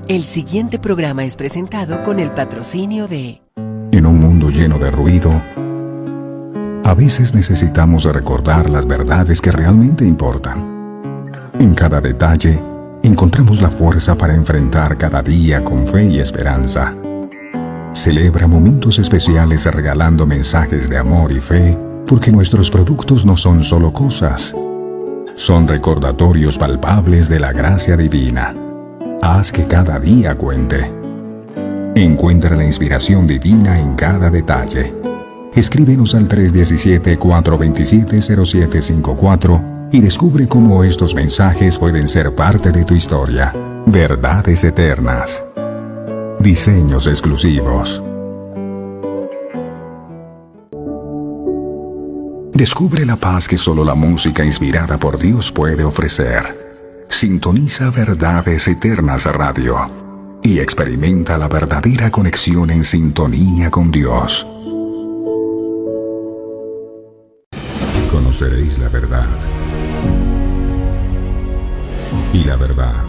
El siguiente programa es presentado con el patrocinio de... En un mundo lleno de ruido, a veces necesitamos recordar las verdades que realmente importan. En cada detalle, encontramos la fuerza para enfrentar cada día con fe y esperanza. Celebra momentos especiales regalando mensajes de amor y fe, porque nuestros productos no son solo cosas, son recordatorios palpables de la gracia divina. Haz que cada día cuente. Encuentra la inspiración divina en cada detalle. Escríbenos al 317-427-0754 y descubre cómo estos mensajes pueden ser parte de tu historia. Verdades eternas. Diseños exclusivos. Descubre la paz que solo la música inspirada por Dios puede ofrecer. Sintoniza Verdades Eternas Radio y experimenta la verdadera conexión en sintonía con Dios. Conoceréis la verdad, y la verdad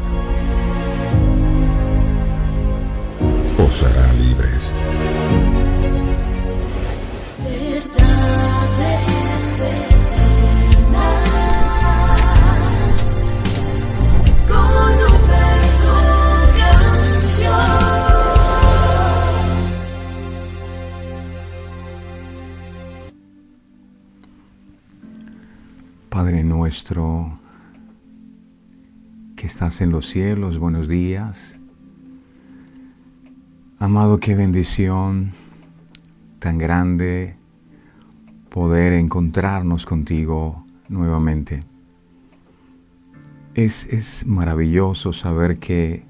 os hará libres. Verdades eternas, con Humberto Canción. Padre nuestro que estás en los cielos, buenos días. Amado, qué bendición tan grande poder encontrarnos contigo nuevamente. Es maravilloso saber que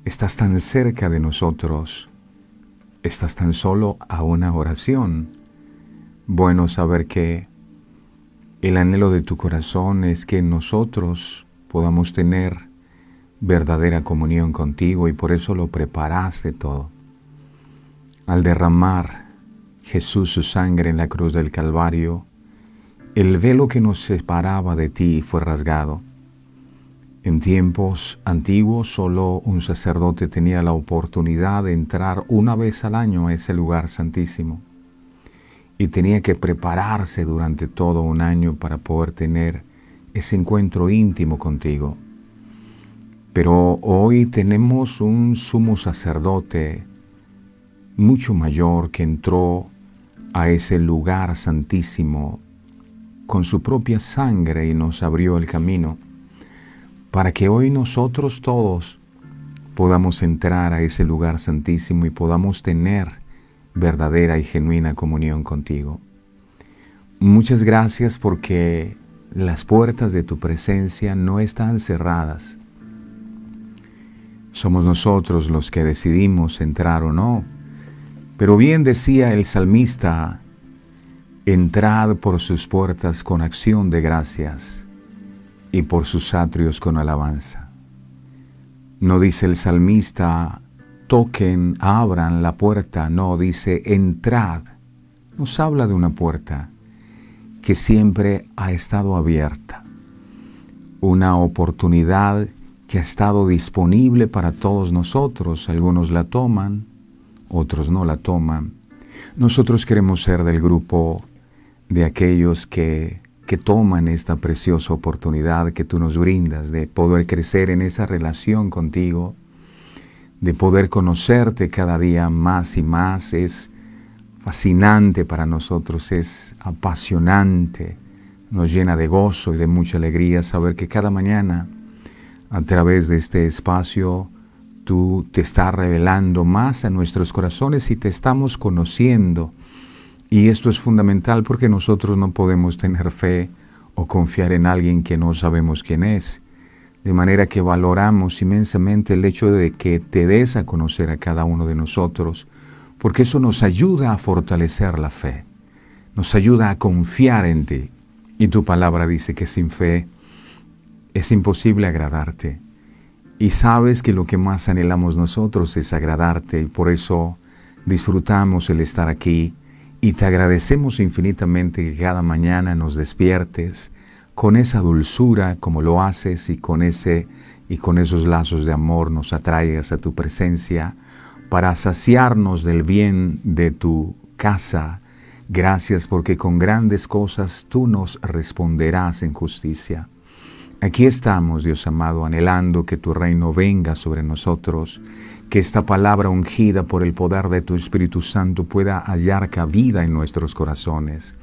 estás tan cerca de nosotros, estás tan solo a una oración. Bueno saber que el anhelo de tu corazón es que nosotros podamos tener verdadera comunión contigo y por eso lo preparaste todo. Al derramar Jesús su sangre en la cruz del Calvario, el velo que nos separaba de ti fue rasgado. En tiempos antiguos solo un sacerdote tenía la oportunidad de entrar una vez al año a ese lugar santísimo y tenía que prepararse durante todo un año para poder tener ese encuentro íntimo contigo. Pero hoy tenemos un sumo sacerdote mucho mayor que entró a ese lugar santísimo con su propia sangre y nos abrió el camino para que hoy nosotros todos podamos entrar a ese lugar santísimo y podamos tener verdadera y genuina comunión contigo. Muchas gracias porque las puertas de tu presencia no están cerradas. Somos nosotros los que decidimos entrar o no. Pero bien decía el salmista, entrad por sus puertas con acción de gracias y por sus atrios con alabanza. No dice el salmista, toquen, abran la puerta. No, dice, entrad. Nos habla de una puerta que siempre ha estado abierta. Una oportunidad que ha estado disponible para todos nosotros. Algunos la toman, otros no la toman. Nosotros queremos ser del grupo de aquellos que toman esta preciosa oportunidad que tú nos brindas de poder crecer en esa relación contigo, de poder conocerte cada día más y más. Es fascinante para nosotros, es apasionante, nos llena de gozo y de mucha alegría saber que cada mañana a través de este espacio tú te estás revelando más a nuestros corazones y te estamos conociendo. Y esto es fundamental porque nosotros no podemos tener fe o confiar en alguien que no sabemos quién es. De manera que valoramos inmensamente el hecho de que te des a conocer a cada uno de nosotros, porque eso nos ayuda a fortalecer la fe, nos ayuda a confiar en ti. Y tu palabra dice que sin fe es imposible agradarte. Y sabes que lo que más anhelamos nosotros es agradarte, y por eso disfrutamos el estar aquí y te agradecemos infinitamente que cada mañana nos despiertes con esa dulzura como lo haces y con ese y con esos lazos de amor nos atraigas a tu presencia para saciarnos del bien de tu casa. Gracias porque con grandes cosas tú nos responderás en justicia. Aquí estamos, Dios amado, anhelando que tu reino venga sobre nosotros, que esta palabra ungida por el poder de tu Espíritu Santo pueda hallar cabida en nuestros corazones.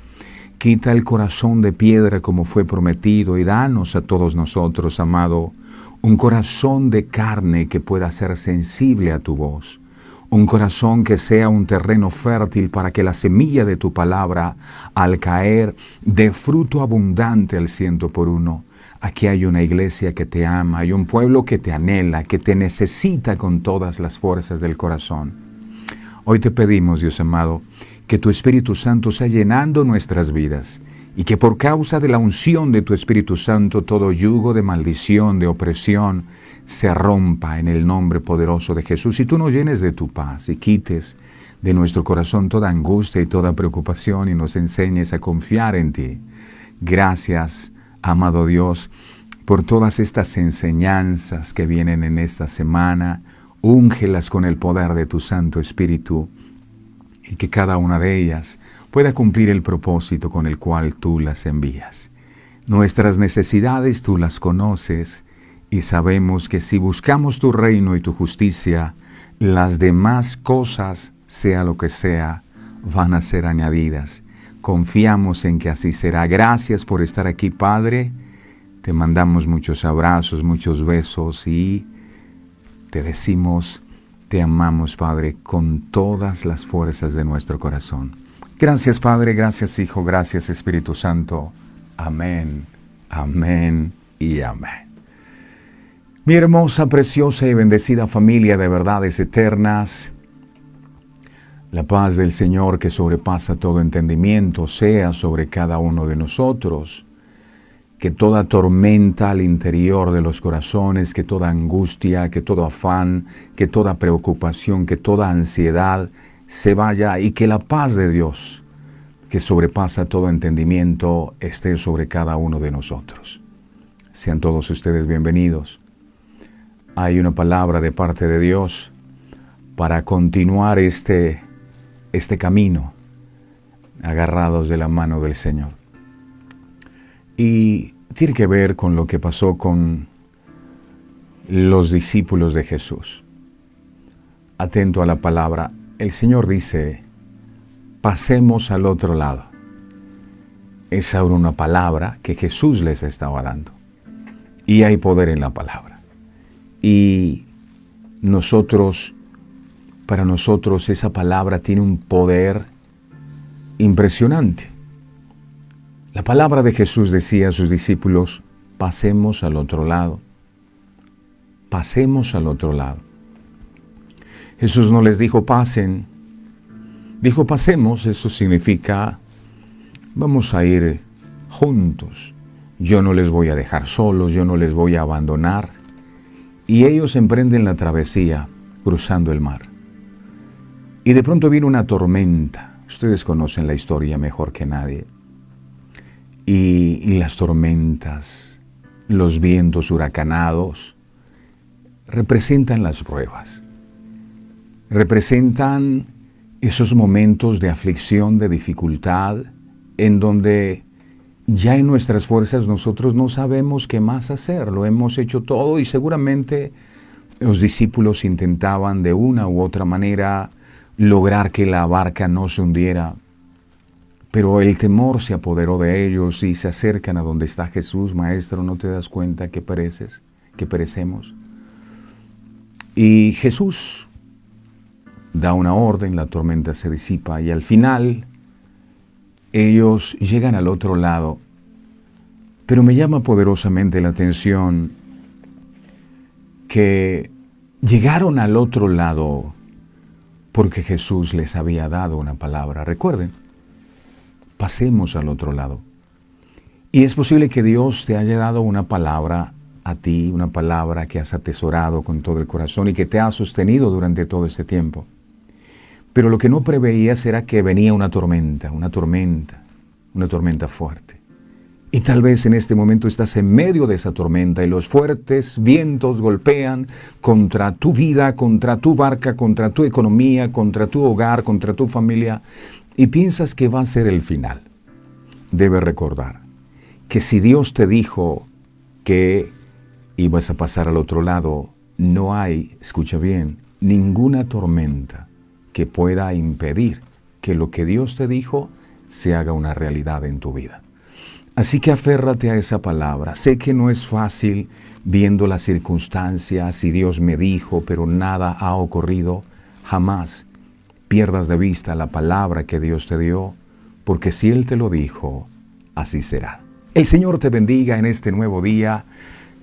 Quita el corazón de piedra como fue prometido y danos a todos nosotros, amado, un corazón de carne que pueda ser sensible a tu voz. Un corazón que sea un terreno fértil para que la semilla de tu palabra, al caer, dé fruto abundante al 100%. Aquí hay una iglesia que te ama, hay un pueblo que te anhela, que te necesita con todas las fuerzas del corazón. Hoy te pedimos, Dios amado, que tu Espíritu Santo sea llenando nuestras vidas y que por causa de la unción de tu Espíritu Santo todo yugo de maldición, de opresión, se rompa en el nombre poderoso de Jesús. Y tú nos llenes de tu paz y quites de nuestro corazón toda angustia y toda preocupación y nos enseñes a confiar en ti. Gracias, amado Dios, por todas estas enseñanzas que vienen en esta semana. Úngelas con el poder de tu Santo Espíritu y que cada una de ellas pueda cumplir el propósito con el cual tú las envías. Nuestras necesidades tú las conoces y sabemos que si buscamos tu reino y tu justicia, las demás cosas, sea lo que sea, van a ser añadidas. Confiamos en que así será. Gracias por estar aquí, Padre. Te mandamos muchos abrazos, muchos besos y te decimos, te amamos, Padre, con todas las fuerzas de nuestro corazón. Gracias, Padre, gracias, Hijo, gracias, Espíritu Santo. Amén, amén y amén. Mi hermosa, preciosa y bendecida familia de verdades eternas, la paz del Señor que sobrepasa todo entendimiento sea sobre cada uno de nosotros. Que toda tormenta al interior de los corazones, que toda angustia, que todo afán, que toda preocupación, que toda ansiedad se vaya y que la paz de Dios, que sobrepasa todo entendimiento, esté sobre cada uno de nosotros. Sean todos ustedes bienvenidos. Hay una palabra de parte de Dios para continuar este camino, agarrados de la mano del Señor. Y tiene que ver con lo que pasó con los discípulos de Jesús. Atento a la palabra, el Señor dice, pasemos al otro lado. Esa era una palabra que Jesús les estaba dando. Y hay poder en la palabra. Y para nosotros esa palabra tiene un poder impresionante. La palabra de Jesús decía a sus discípulos, pasemos al otro lado. Pasemos al otro lado. Jesús no les dijo pasen, dijo pasemos, eso significa vamos a ir juntos. Yo no les voy a dejar solos, yo no les voy a abandonar. Y ellos emprenden la travesía cruzando el mar. Y de pronto viene una tormenta. Ustedes conocen la historia mejor que nadie. Y las tormentas, los vientos huracanados, representan las pruebas. Representan esos momentos de aflicción, de dificultad, en donde ya en nuestras fuerzas nosotros no sabemos qué más hacer. Lo hemos hecho todo y seguramente los discípulos intentaban de una u otra manera lograr que la barca no se hundiera. Pero el temor se apoderó de ellos y se acercan a donde está Jesús. Maestro, ¿no te das cuenta que pereces, que perecemos? Y Jesús da una orden, la tormenta se disipa y al final ellos llegan al otro lado. Pero me llama poderosamente la atención que llegaron al otro lado porque Jesús les había dado una palabra. Recuerden, pasemos al otro lado. Y es posible que Dios te haya dado una palabra a ti, una palabra que has atesorado con todo el corazón y que te ha sostenido durante todo este tiempo. Pero lo que no preveías era que venía una tormenta fuerte. Y tal vez en este momento estás en medio de esa tormenta y los fuertes vientos golpean contra tu vida, contra tu barca, contra tu economía, contra tu hogar, contra tu familia, y piensas que va a ser el final. Debes recordar que si Dios te dijo que ibas a pasar al otro lado, no hay, escucha bien, ninguna tormenta que pueda impedir que lo que Dios te dijo se haga una realidad en tu vida. Así que aférrate a esa palabra. Sé que no es fácil viendo las circunstancias y Dios me dijo, pero nada ha ocurrido. Jamás pierdas de vista la palabra que Dios te dio, porque si Él te lo dijo, así será. El Señor te bendiga en este nuevo día.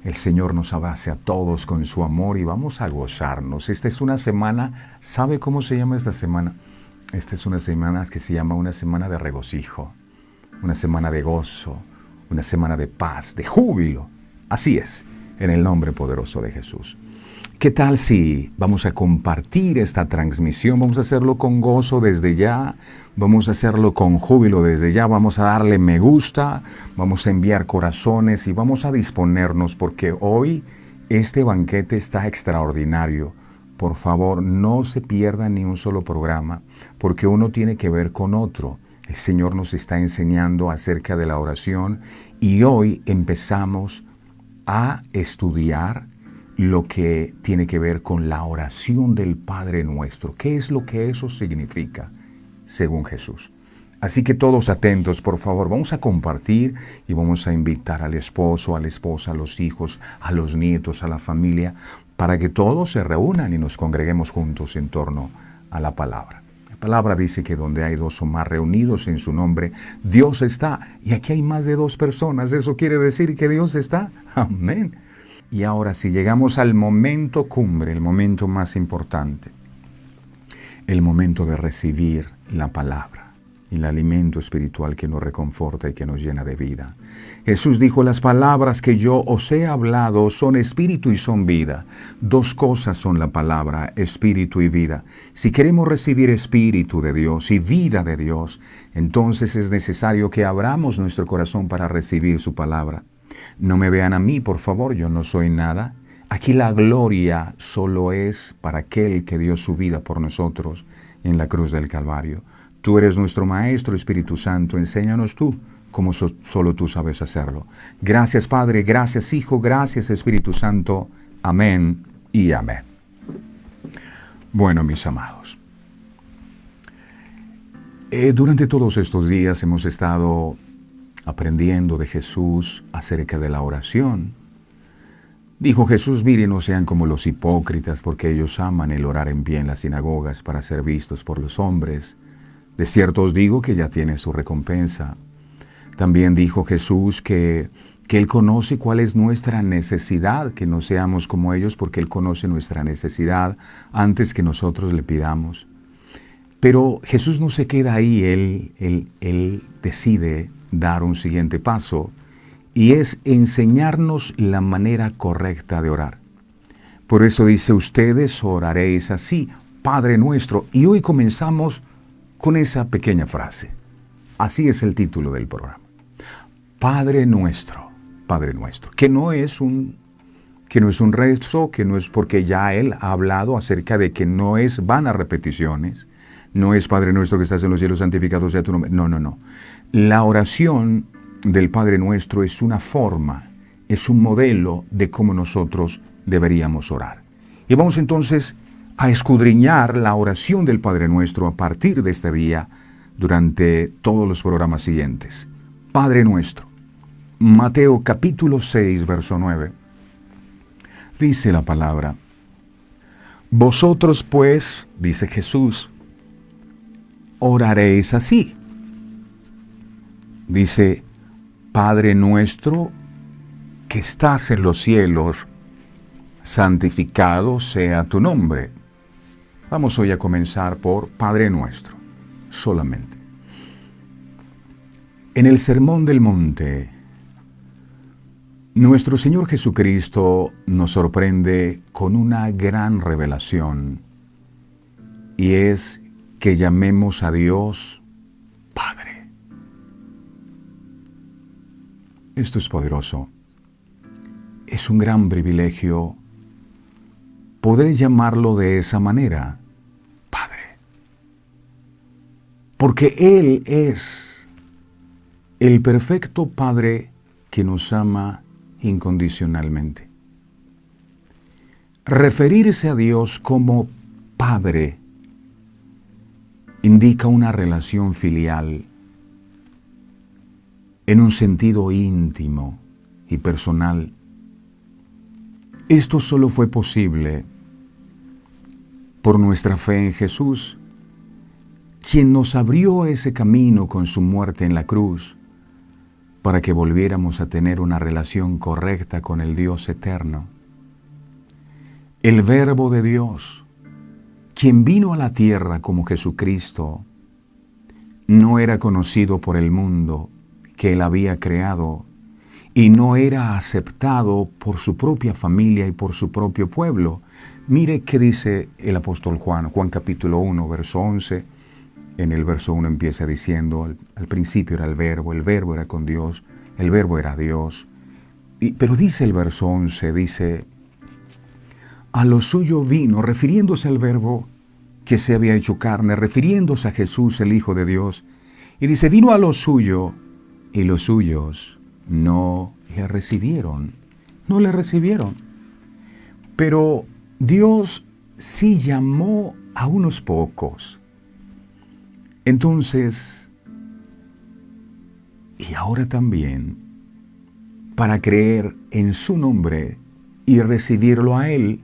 El Señor nos abrace a todos con su amor y vamos a gozarnos. Esta es una semana, ¿sabe cómo se llama esta semana? Esta es una semana que se llama una semana de regocijo, una semana de gozo, una semana de paz, de júbilo. Así es, en el nombre poderoso de Jesús. ¿Qué tal si vamos a compartir esta transmisión? Vamos a hacerlo con gozo desde ya, vamos a hacerlo con júbilo desde ya, vamos a darle me gusta, vamos a enviar corazones y vamos a disponernos porque hoy este banquete está extraordinario. Por favor, no se pierda ni un solo programa porque uno tiene que ver con otro. El Señor nos está enseñando acerca de la oración y hoy empezamos a estudiar lo que tiene que ver con la oración del Padre Nuestro. ¿Qué es lo que eso significa según Jesús? Así que todos atentos, por favor. Vamos a compartir y vamos a invitar al esposo, a la esposa, a los hijos, a los nietos, a la familia, para que todos se reúnan y nos congreguemos juntos en torno a la palabra. La palabra dice que donde hay dos o más reunidos en su nombre, Dios está. Y aquí hay más de 2 personas. Eso quiere decir que Dios está. Amén. Y ahora si llegamos al momento cumbre, el momento más importante, el momento de recibir la palabra, el alimento espiritual que nos reconforta y que nos llena de vida. Jesús dijo, las palabras que yo os he hablado son espíritu y son vida. 2 cosas son la palabra, espíritu y vida. Si queremos recibir espíritu de Dios y vida de Dios, entonces es necesario que abramos nuestro corazón para recibir su palabra. No me vean a mí, por favor, yo no soy nada. Aquí la gloria solo es para aquel que dio su vida por nosotros en la cruz del Calvario. Tú eres nuestro Maestro, Espíritu Santo, enséñanos tú, como solo tú sabes hacerlo. Gracias, Padre, gracias, Hijo, gracias, Espíritu Santo. Amén y amén. Bueno, mis amados, durante todos estos días hemos estado aprendiendo de Jesús acerca de la oración. Dijo Jesús, miren, no sean como los hipócritas, porque ellos aman el orar en pie en las sinagogas para ser vistos por los hombres. De cierto os digo que ya tiene su recompensa. También dijo Jesús que Él conoce cuál es nuestra necesidad, que no seamos como ellos, porque Él conoce nuestra necesidad antes que nosotros le pidamos. Pero Jesús no se queda ahí, Él decide dar un siguiente paso, y es enseñarnos la manera correcta de orar. Por eso dice, ustedes oraréis así, Padre nuestro. Y hoy comenzamos con esa pequeña frase. Así es el título del programa. Padre nuestro, que no es un rezo, que no es porque ya Él ha hablado acerca de que no es vanas repeticiones, no es Padre nuestro que estás en los cielos, santificado sea tu nombre. No. La oración del Padre Nuestro es una forma, es un modelo de cómo nosotros deberíamos orar. Y vamos entonces a escudriñar la oración del Padre Nuestro a partir de este día durante todos los programas siguientes. Padre Nuestro, Mateo capítulo 6, verso 9, dice la palabra, vosotros pues, dice Jesús, oraréis así. Dice, Padre nuestro que estás en los cielos, santificado sea tu nombre. Vamos hoy a comenzar por Padre nuestro, solamente. En el Sermón del Monte, nuestro Señor Jesucristo nos sorprende con una gran revelación, y es que llamemos a Dios Padre. Esto es poderoso. Es un gran privilegio poder llamarlo de esa manera, Padre. Porque Él es el perfecto Padre que nos ama incondicionalmente. Referirse a Dios como Padre indica una relación filial en un sentido íntimo y personal. Esto solo fue posible por nuestra fe en Jesús, quien nos abrió ese camino con su muerte en la cruz para que volviéramos a tener una relación correcta con el Dios eterno. El Verbo de Dios, quien vino a la tierra como Jesucristo, no era conocido por el mundo que Él había creado y no era aceptado por su propia familia y por su propio pueblo. Mire qué dice el apóstol Juan, Juan capítulo 1, verso 11. En el verso 1 empieza diciendo, al principio era el Verbo era con Dios, el Verbo era Dios. Pero dice el verso 11, dice, a lo suyo vino, refiriéndose al Verbo que se había hecho carne, refiriéndose a Jesús, el Hijo de Dios. Y dice, vino a lo suyo, y los suyos no le recibieron. No le recibieron. Pero Dios sí llamó a unos pocos. Entonces, y ahora también, para creer en su nombre y recibirlo a Él,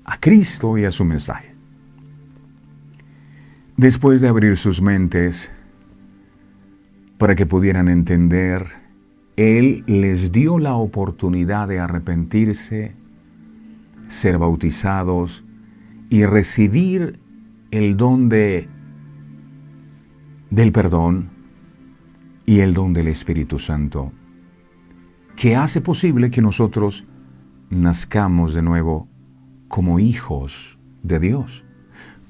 a Cristo y a su mensaje. Después de abrir sus mentes para que pudieran entender, Él les dio la oportunidad de arrepentirse, ser bautizados y recibir el don del perdón y el don del Espíritu Santo, que hace posible que nosotros nazcamos de nuevo como hijos de Dios.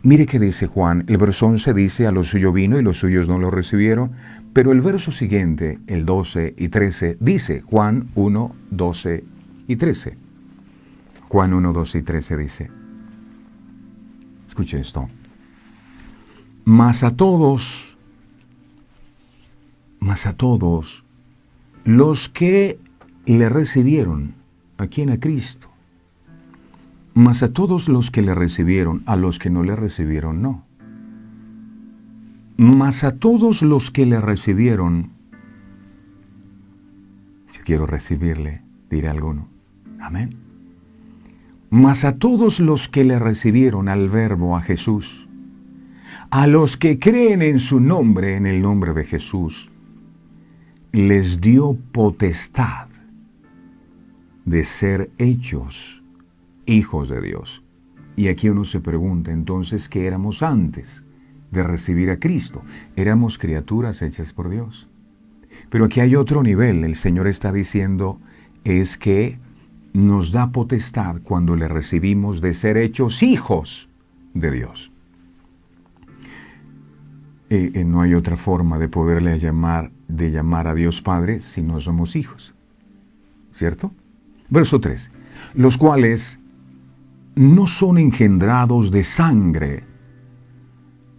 Mire qué dice Juan, el verso 11 dice, a lo suyo vino y los suyos no lo recibieron, pero el verso siguiente, el 12 y 13, dice, Juan 1, 12 y 13. Juan 1, 12 y 13 dice, escuche esto, mas a todos los que le recibieron, ¿a quién? A Cristo. Mas a todos los que le recibieron, a los que no le recibieron, no. Mas a todos los que le recibieron, yo quiero recibirle, dirá alguno. Amén. Mas a todos los que le recibieron al Verbo, a Jesús, a los que creen en su nombre, en el nombre de Jesús, les dio potestad de ser hechos hijos de Dios. Y aquí uno se pregunta, entonces, ¿qué éramos antes de recibir a Cristo? Éramos criaturas hechas por Dios. Pero aquí hay otro nivel. El Señor está diciendo, es que nos da potestad cuando le recibimos de ser hechos hijos de Dios. No hay otra forma de poderle llamar a Dios Padre si no somos hijos. ¿Cierto? Verso 3. Los cuales no son engendrados de sangre,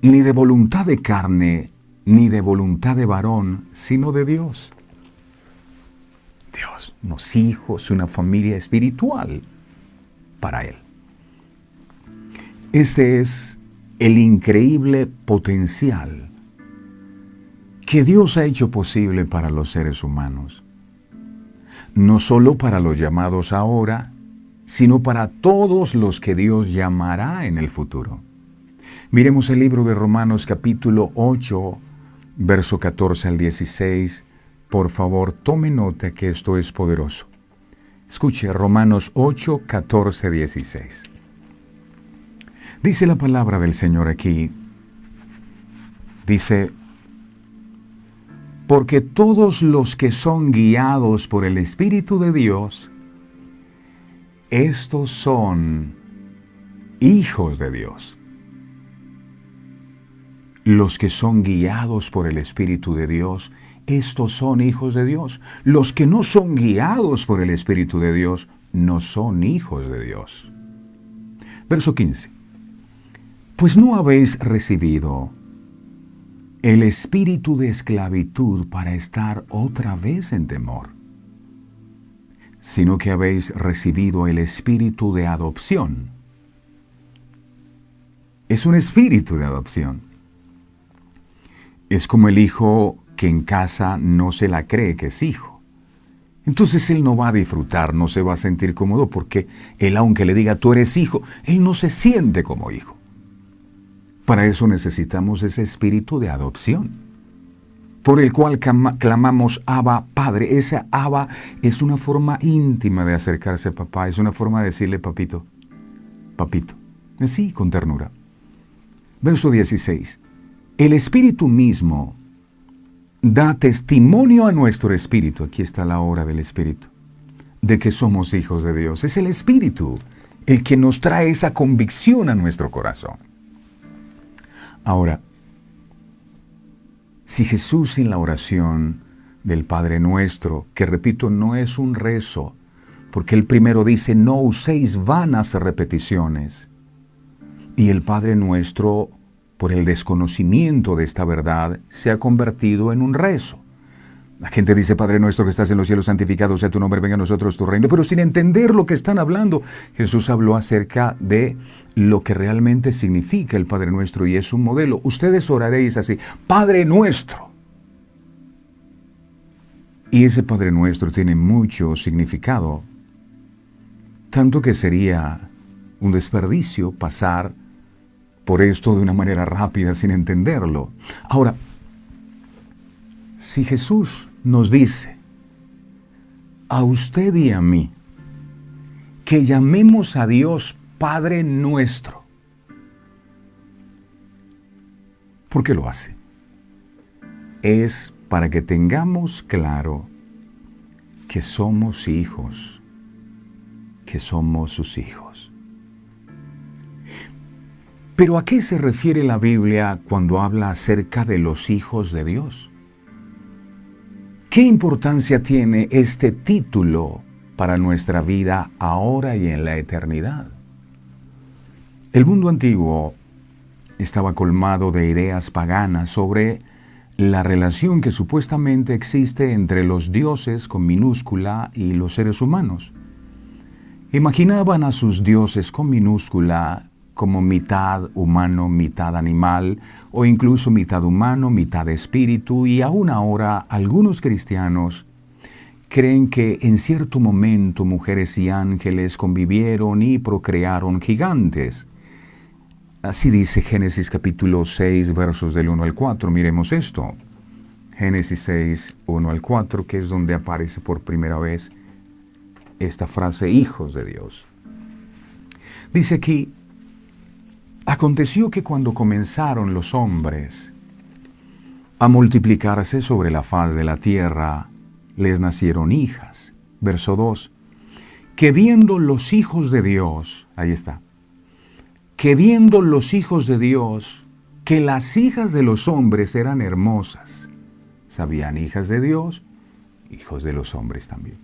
ni de voluntad de carne, ni de voluntad de varón, sino de Dios. Dios, unos hijos, una familia espiritual para Él. Este es el increíble potencial que Dios ha hecho posible para los seres humanos. No solo para los llamados ahora, sino para todos los que Dios llamará en el futuro. Miremos el libro de Romanos capítulo 8, verso 14 al 16. Por favor, tome nota que esto es poderoso. Escuche, Romanos 8, 14, 16. Dice la palabra del Señor aquí, dice, porque todos los que son guiados por el Espíritu de Dios, estos son hijos de Dios. Los que son guiados por el Espíritu de Dios, estos son hijos de Dios. Los que no son guiados por el Espíritu de Dios no son hijos de Dios. Verso 15. Pues no habéis recibido el espíritu de esclavitud para estar otra vez en temor, sino que habéis recibido el espíritu de adopción. Es un espíritu de adopción. Es como el hijo que en casa no se la cree que es hijo. Entonces él no va a disfrutar, no se va a sentir cómodo porque él, aunque le diga tú eres hijo, él no se siente como hijo. Para eso necesitamos ese espíritu de adopción, por el cual clamamos Abba, Padre. Esa Abba es una forma íntima de acercarse a papá, es una forma de decirle papito, papito, así con ternura. Verso 16. El Espíritu mismo da testimonio a nuestro espíritu, aquí está la obra del Espíritu, de que somos hijos de Dios. Es el Espíritu el que nos trae esa convicción a nuestro corazón. Ahora, si Jesús en la oración del Padre Nuestro, que repito, no es un rezo, porque Él primero dice, no uséis vanas repeticiones, y el Padre Nuestro, por el desconocimiento de esta verdad, se ha convertido en un rezo. La gente dice, Padre Nuestro que estás en los cielos, santificado sea tu nombre, venga a nosotros tu reino, pero sin entender lo que están hablando. Jesús habló acerca de lo que realmente significa el Padre Nuestro y es un modelo. Ustedes oraréis así, Padre Nuestro. Y ese Padre Nuestro tiene mucho significado, tanto que sería un desperdicio pasar por esto de una manera rápida sin entenderlo. Ahora, si Jesús nos dice a usted y a mí que llamemos a Dios Padre Nuestro, ¿por qué lo hace? Es para que tengamos claro que somos hijos, que somos sus hijos. Pero ¿a qué se refiere la Biblia cuando habla acerca de los hijos de Dios? ¿Qué importancia tiene este título para nuestra vida ahora y en la eternidad? El mundo antiguo estaba colmado de ideas paganas sobre la relación que supuestamente existe entre los dioses con minúscula y los seres humanos. Imaginaban a sus dioses con minúscula como mitad humano, mitad animal, o incluso mitad humano, mitad espíritu, y aún ahora algunos cristianos creen que en cierto momento mujeres y ángeles convivieron y procrearon gigantes. Así dice Génesis capítulo 6, versos del 1 al 4. Miremos esto. Génesis 6, 1 al 4, que es donde aparece por primera vez esta frase, hijos de Dios. Dice aquí, aconteció que cuando comenzaron los hombres a multiplicarse sobre la faz de la tierra, les nacieron hijas. Verso 2. Que viendo los hijos de Dios, ahí está, que viendo los hijos de Dios, que las hijas de los hombres eran hermosas, sabían hijas de Dios, hijos de los hombres también.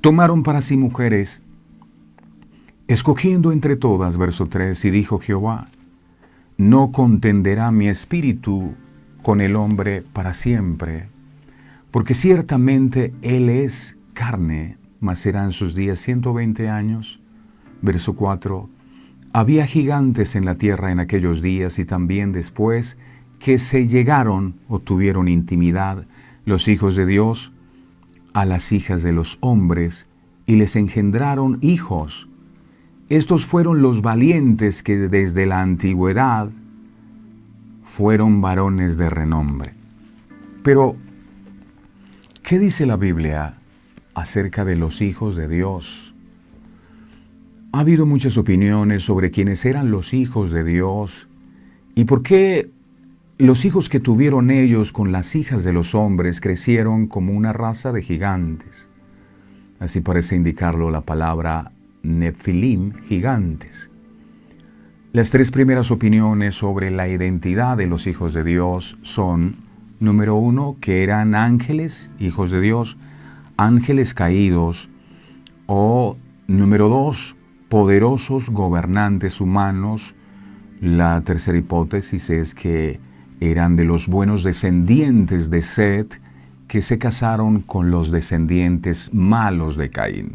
Tomaron para sí mujeres, escogiendo entre todas, verso 3, y dijo Jehová, no contenderá mi espíritu con el hombre para siempre, porque ciertamente él es carne, mas serán sus días 120 años. Verso 4, había gigantes en la tierra en aquellos días y también después que se llegaron o tuvieron intimidad los hijos de Dios a las hijas de los hombres y les engendraron hijos. Estos fueron los valientes que desde la antigüedad fueron varones de renombre. Pero, ¿qué dice la Biblia acerca de los hijos de Dios? Ha habido muchas opiniones sobre quiénes eran los hijos de Dios y por qué los hijos que tuvieron ellos con las hijas de los hombres crecieron como una raza de gigantes. Así parece indicarlo la palabra Nefilim, gigantes. Las tres primeras opiniones sobre la identidad de los hijos de Dios son Número 1, que eran ángeles, hijos de Dios, ángeles caídos. O número 2, poderosos gobernantes humanos. La tercera hipótesis es que eran de los buenos descendientes de Set que se casaron con los descendientes malos de Caín.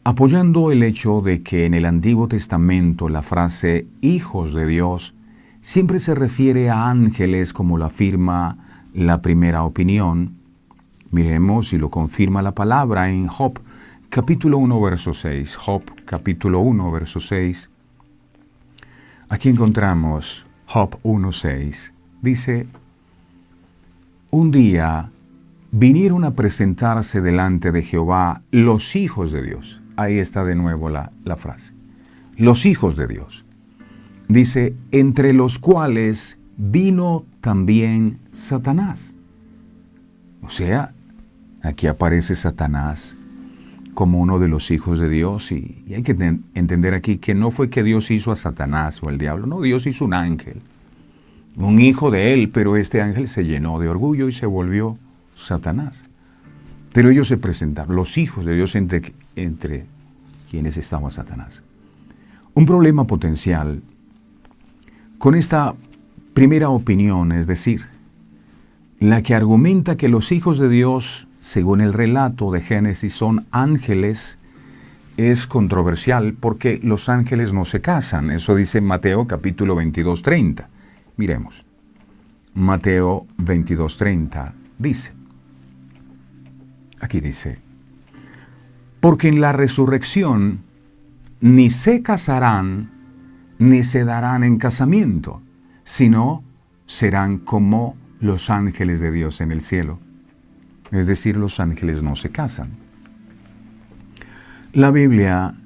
Apoyando el hecho de que en el Antiguo Testamento la frase hijos de Dios siempre se refiere a ángeles, como lo afirma la primera opinión, miremos y lo confirma la palabra en Job capítulo 1 verso 6. Job capítulo 1 verso 6. Aquí encontramos Job 1:6. Dice: un día vinieron a presentarse delante de Jehová los hijos de Dios. Ahí está de nuevo la frase. Los hijos de Dios. Dice, entre los cuales vino también Satanás. O sea, aquí aparece Satanás como uno de los hijos de Dios, y hay que entender aquí que no fue que Dios hizo a Satanás o al diablo, no, Dios hizo un ángel, un hijo de él, pero este ángel se llenó de orgullo y se volvió Satanás. Pero ellos se presentaron, los hijos de Dios, entre quienes estaba Satanás. Un problema potencial con esta primera opinión, es decir, la que argumenta que los hijos de Dios, según el relato de Génesis, son ángeles, es controversial porque los ángeles no se casan. Eso dice Mateo capítulo 22:30. Miremos. Mateo 22:30 dice, aquí dice, porque en la resurrección ni se casarán ni se darán en casamiento, sino serán como los ángeles de Dios en el cielo. Es decir, los ángeles no se casan. La Biblia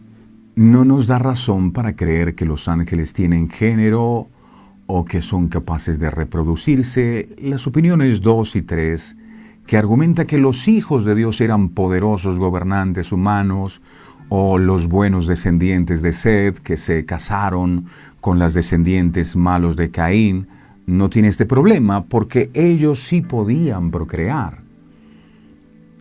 no nos da razón para creer que los ángeles tienen género o que son capaces de reproducirse. Las opiniones 2 y 3, que argumenta que los hijos de Dios eran poderosos gobernantes humanos, o los buenos descendientes de Set que se casaron con las descendientes malos de Caín, no tiene este problema porque ellos sí podían procrear.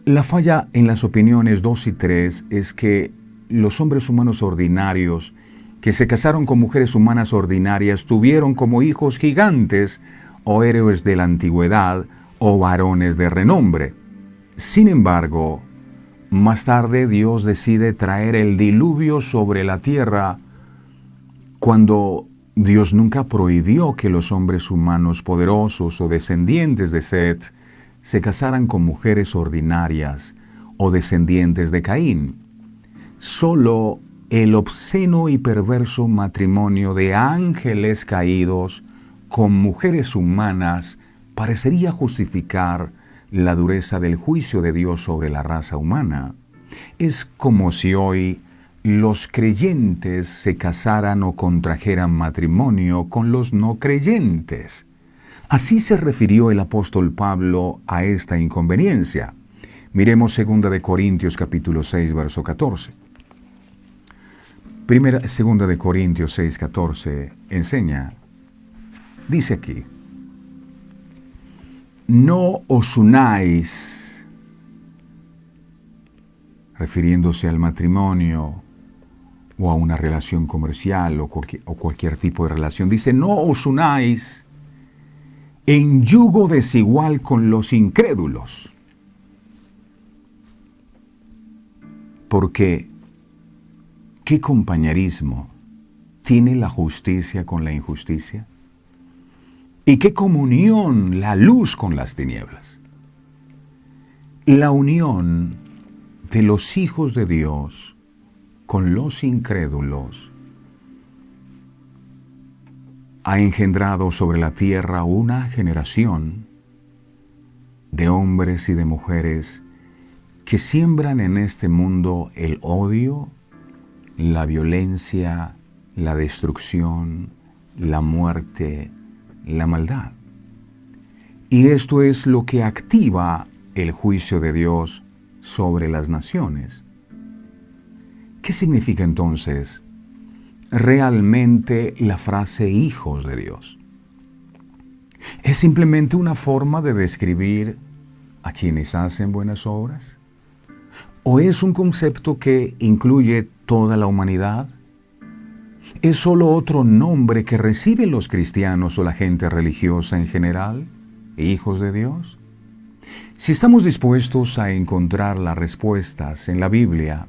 La falla en las opiniones 2 y 3 es que los hombres humanos ordinarios que se casaron con mujeres humanas ordinarias tuvieron como hijos gigantes o héroes de la antigüedad o varones de renombre. Sin embargo, más tarde Dios decide traer el diluvio sobre la tierra cuando Dios nunca prohibió que los hombres humanos poderosos o descendientes de Set se casaran con mujeres ordinarias o descendientes de Caín. Solo el obsceno y perverso matrimonio de ángeles caídos con mujeres humanas parecería justificar la dureza del juicio de Dios sobre la raza humana. Es como si hoy los creyentes se casaran o contrajeran matrimonio con los no creyentes. Así se refirió el apóstol Pablo a esta inconveniencia. Miremos 2 Corintios capítulo 6, verso 14. 2 Corintios 6, 14 enseña, dice aquí, no os unáis, refiriéndose al matrimonio o a una relación comercial o cualquier tipo de relación. Dice, no os unáis en yugo desigual con los incrédulos. Porque, ¿qué compañerismo tiene la justicia con la injusticia? ¿Y qué comunión la luz con las tinieblas? La unión de los hijos de Dios con los incrédulos ha engendrado sobre la tierra una generación de hombres y de mujeres que siembran en este mundo el odio, la violencia, la destrucción, la muerte, la maldad. Y esto es lo que activa el juicio de Dios sobre las naciones. ¿Qué significa entonces realmente la frase hijos de Dios? ¿Es simplemente una forma de describir a quienes hacen buenas obras? ¿O es un concepto que incluye toda la humanidad? ¿Es solo otro nombre que reciben los cristianos o la gente religiosa en general, hijos de Dios? Si estamos dispuestos a encontrar las respuestas en la Biblia,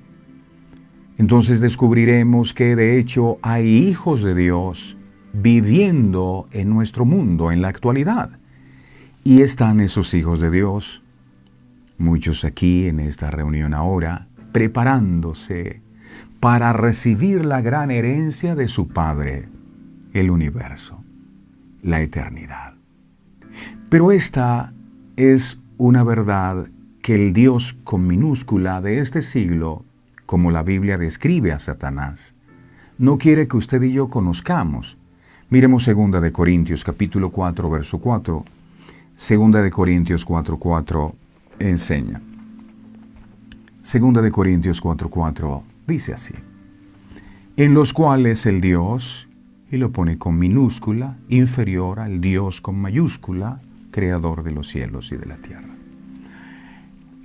entonces descubriremos que de hecho hay hijos de Dios viviendo en nuestro mundo en la actualidad. Y están esos hijos de Dios, muchos aquí en esta reunión ahora, preparándose para recibir la gran herencia de su Padre, el universo, la eternidad. Pero esta es una verdad que el Dios con minúscula de este siglo, como la Biblia describe a Satanás, no quiere que usted y yo conozcamos. Miremos 2 de Corintios capítulo 4, verso 4. 2 de Corintios 4:4 enseña. 2 de Corintios 4:4 dice así: en los cuales el Dios, y lo pone con minúscula, inferior al Dios con mayúscula, creador de los cielos y de la tierra.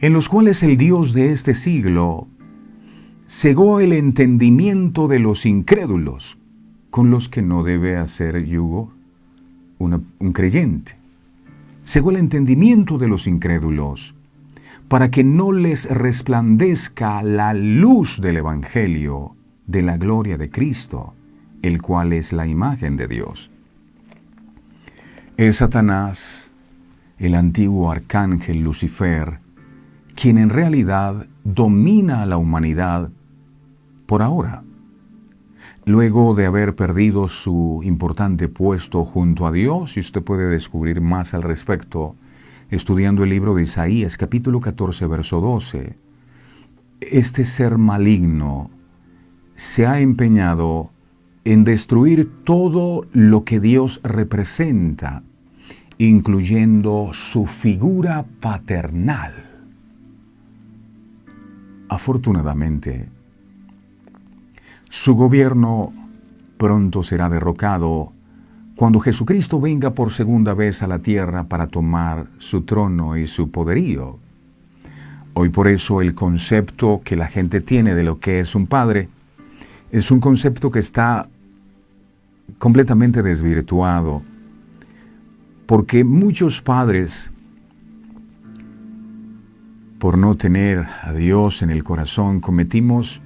En los cuales el Dios de este siglo cegó el entendimiento de los incrédulos, con los que no debe hacer yugo un creyente. Cegó el entendimiento de los incrédulos, para que no les resplandezca la luz del Evangelio de la gloria de Cristo, el cual es la imagen de Dios. Es Satanás, el antiguo arcángel Lucifer, quien en realidad domina a la humanidad por ahora. Luego de haber perdido su importante puesto junto a Dios, y usted puede descubrir más al respecto estudiando el libro de Isaías, capítulo 14, verso 12, este ser maligno se ha empeñado en destruir todo lo que Dios representa, incluyendo su figura paternal. Afortunadamente, su gobierno pronto será derrocado cuando Jesucristo venga por segunda vez a la tierra para tomar su trono y su poderío. Hoy por eso el concepto que la gente tiene de lo que es un padre es un concepto que está completamente desvirtuado, porque muchos padres, por no tener a Dios en el corazón, cometimos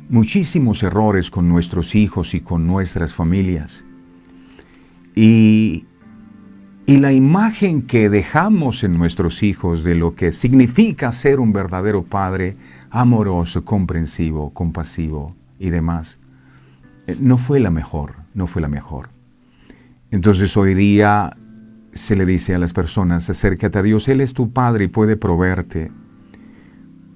muchísimos errores con nuestros hijos y con nuestras familias. Y la imagen que dejamos en nuestros hijos de lo que significa ser un verdadero padre, amoroso, comprensivo, compasivo y demás, no fue la mejor. Entonces hoy día se le dice a las personas: acércate a Dios, Él es tu Padre y puede proveerte.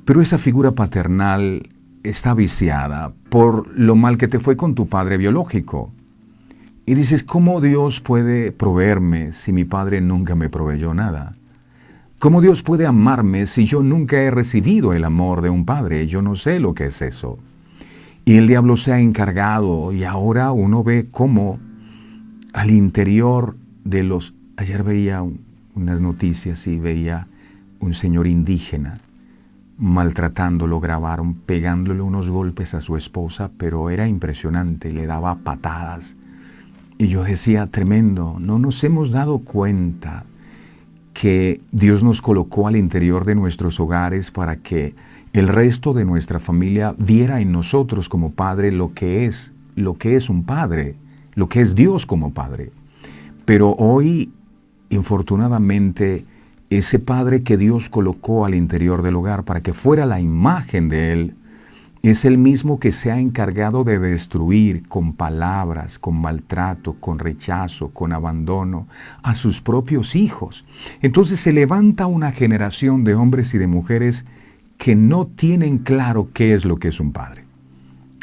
Pero esa figura paternal está viciada por lo mal que te fue con tu padre biológico. Y dices: ¿cómo Dios puede proveerme si mi padre nunca me proveyó nada? ¿Cómo Dios puede amarme si yo nunca he recibido el amor de un padre? Yo no sé lo que es eso. Y el diablo se ha encargado, y ahora uno ve cómo al interior de los... Ayer veía unas noticias y veía un señor indígena maltratándolo, grabaron, pegándole unos golpes a su esposa, pero era impresionante, le daba patadas. Y yo decía: tremendo, no nos hemos dado cuenta que Dios nos colocó al interior de nuestros hogares para que el resto de nuestra familia viera en nosotros como padre lo que es un padre, lo que es Dios como padre. Pero hoy, infortunadamente, ese padre que Dios colocó al interior del hogar para que fuera la imagen de Él, es el mismo que se ha encargado de destruir con palabras, con maltrato, con rechazo, con abandono a sus propios hijos. Entonces se levanta una generación de hombres y de mujeres que no tienen claro qué es lo que es un padre.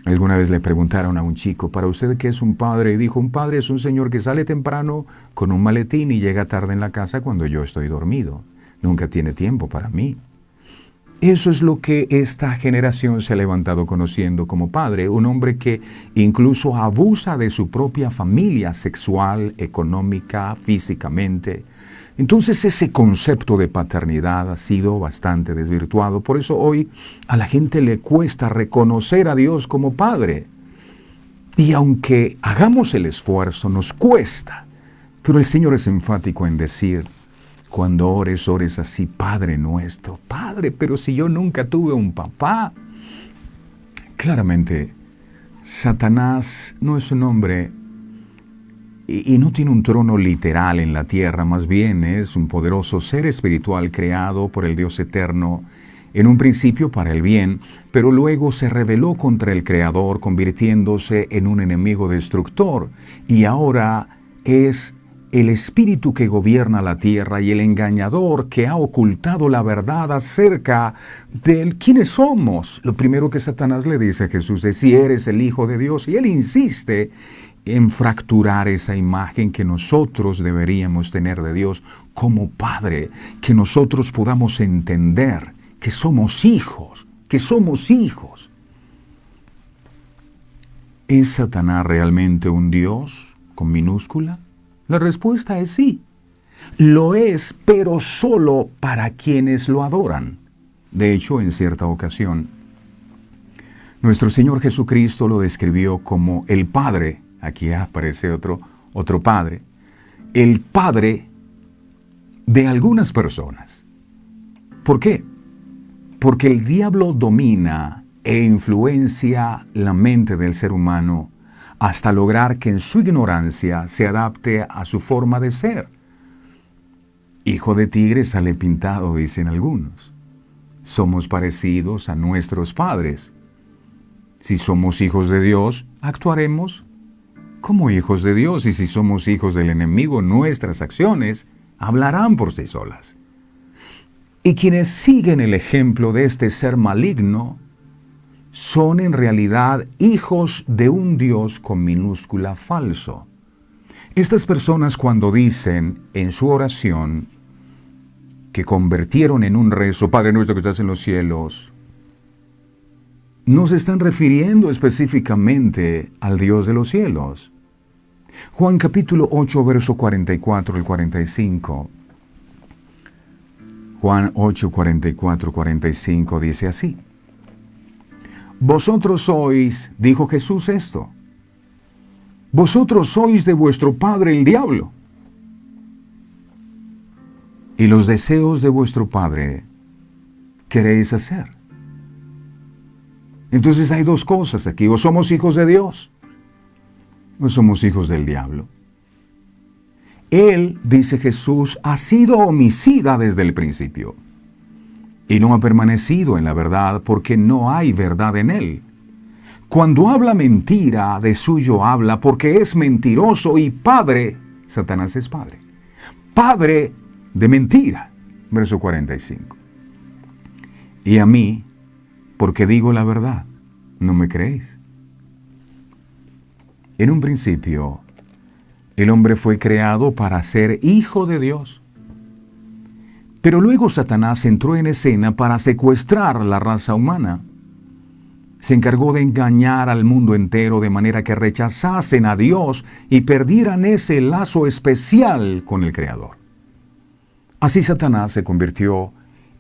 Alguna vez le preguntaron a un chico: ¿para usted qué es un padre? Y dijo: un padre es un señor que sale temprano con un maletín y llega tarde en la casa cuando yo estoy dormido. Nunca tiene tiempo para mí. Eso es lo que esta generación se ha levantado conociendo como padre, un hombre que incluso abusa de su propia familia sexual, económica, físicamente. Entonces ese concepto de paternidad ha sido bastante desvirtuado. Por eso hoy a la gente le cuesta reconocer a Dios como Padre. Y aunque hagamos el esfuerzo, nos cuesta. Pero el Señor es enfático en decir, cuando ores, ores así, Padre nuestro. Padre, pero si yo nunca tuve un papá. Claramente, Satanás no es un hombre y no tiene un trono literal en la tierra, más bien es un poderoso ser espiritual creado por el Dios eterno, en un principio para el bien, pero luego se rebeló contra el Creador, convirtiéndose en un enemigo destructor, y ahora es el espíritu que gobierna la tierra y el engañador que ha ocultado la verdad acerca de quiénes somos. Lo primero que Satanás le dice a Jesús es, si eres el Hijo de Dios, y él insiste en fracturar esa imagen que nosotros deberíamos tener de Dios como Padre, que nosotros podamos entender que somos hijos, ¿Es Satanás realmente un Dios con minúscula? La respuesta es sí. Lo es, pero solo para quienes lo adoran. De hecho, en cierta ocasión, nuestro Señor Jesucristo lo describió como el Padre. Aquí aparece otro Padre. El Padre de algunas personas. ¿Por qué? Porque el diablo domina e influencia la mente del ser humano hasta lograr que en su ignorancia se adapte a su forma de ser. Hijo de tigre sale pintado, dicen algunos. Somos parecidos a nuestros padres. Si somos hijos de Dios, actuaremos como hijos de Dios, y si somos hijos del enemigo, nuestras acciones hablarán por sí solas. Y quienes siguen el ejemplo de este ser maligno son en realidad hijos de un Dios con minúscula falso. Estas personas, cuando dicen en su oración que convirtieron en un rezo, Padre nuestro que estás en los cielos, no se están refiriendo específicamente al Dios de los cielos. Juan capítulo 8, verso 44 al 45. Juan 8, 44, 45 dice así. Vosotros sois, dijo Jesús esto, vosotros sois de vuestro padre el diablo, y los deseos de vuestro padre queréis hacer. Entonces hay dos cosas aquí, o somos hijos de Dios, o somos hijos del diablo. Él, dice Jesús, ha sido homicida desde el principio y no ha permanecido en la verdad porque no hay verdad en él. Cuando habla mentira, de suyo habla porque es mentiroso y padre, Satanás es padre de mentira. Verso 45. Y a mí, porque digo la verdad, ¿no me creéis? En un principio, el hombre fue creado para ser hijo de Dios. Pero luego Satanás entró en escena para secuestrar la raza humana. Se encargó de engañar al mundo entero de manera que rechazasen a Dios y perdieran ese lazo especial con el Creador. Así Satanás se convirtió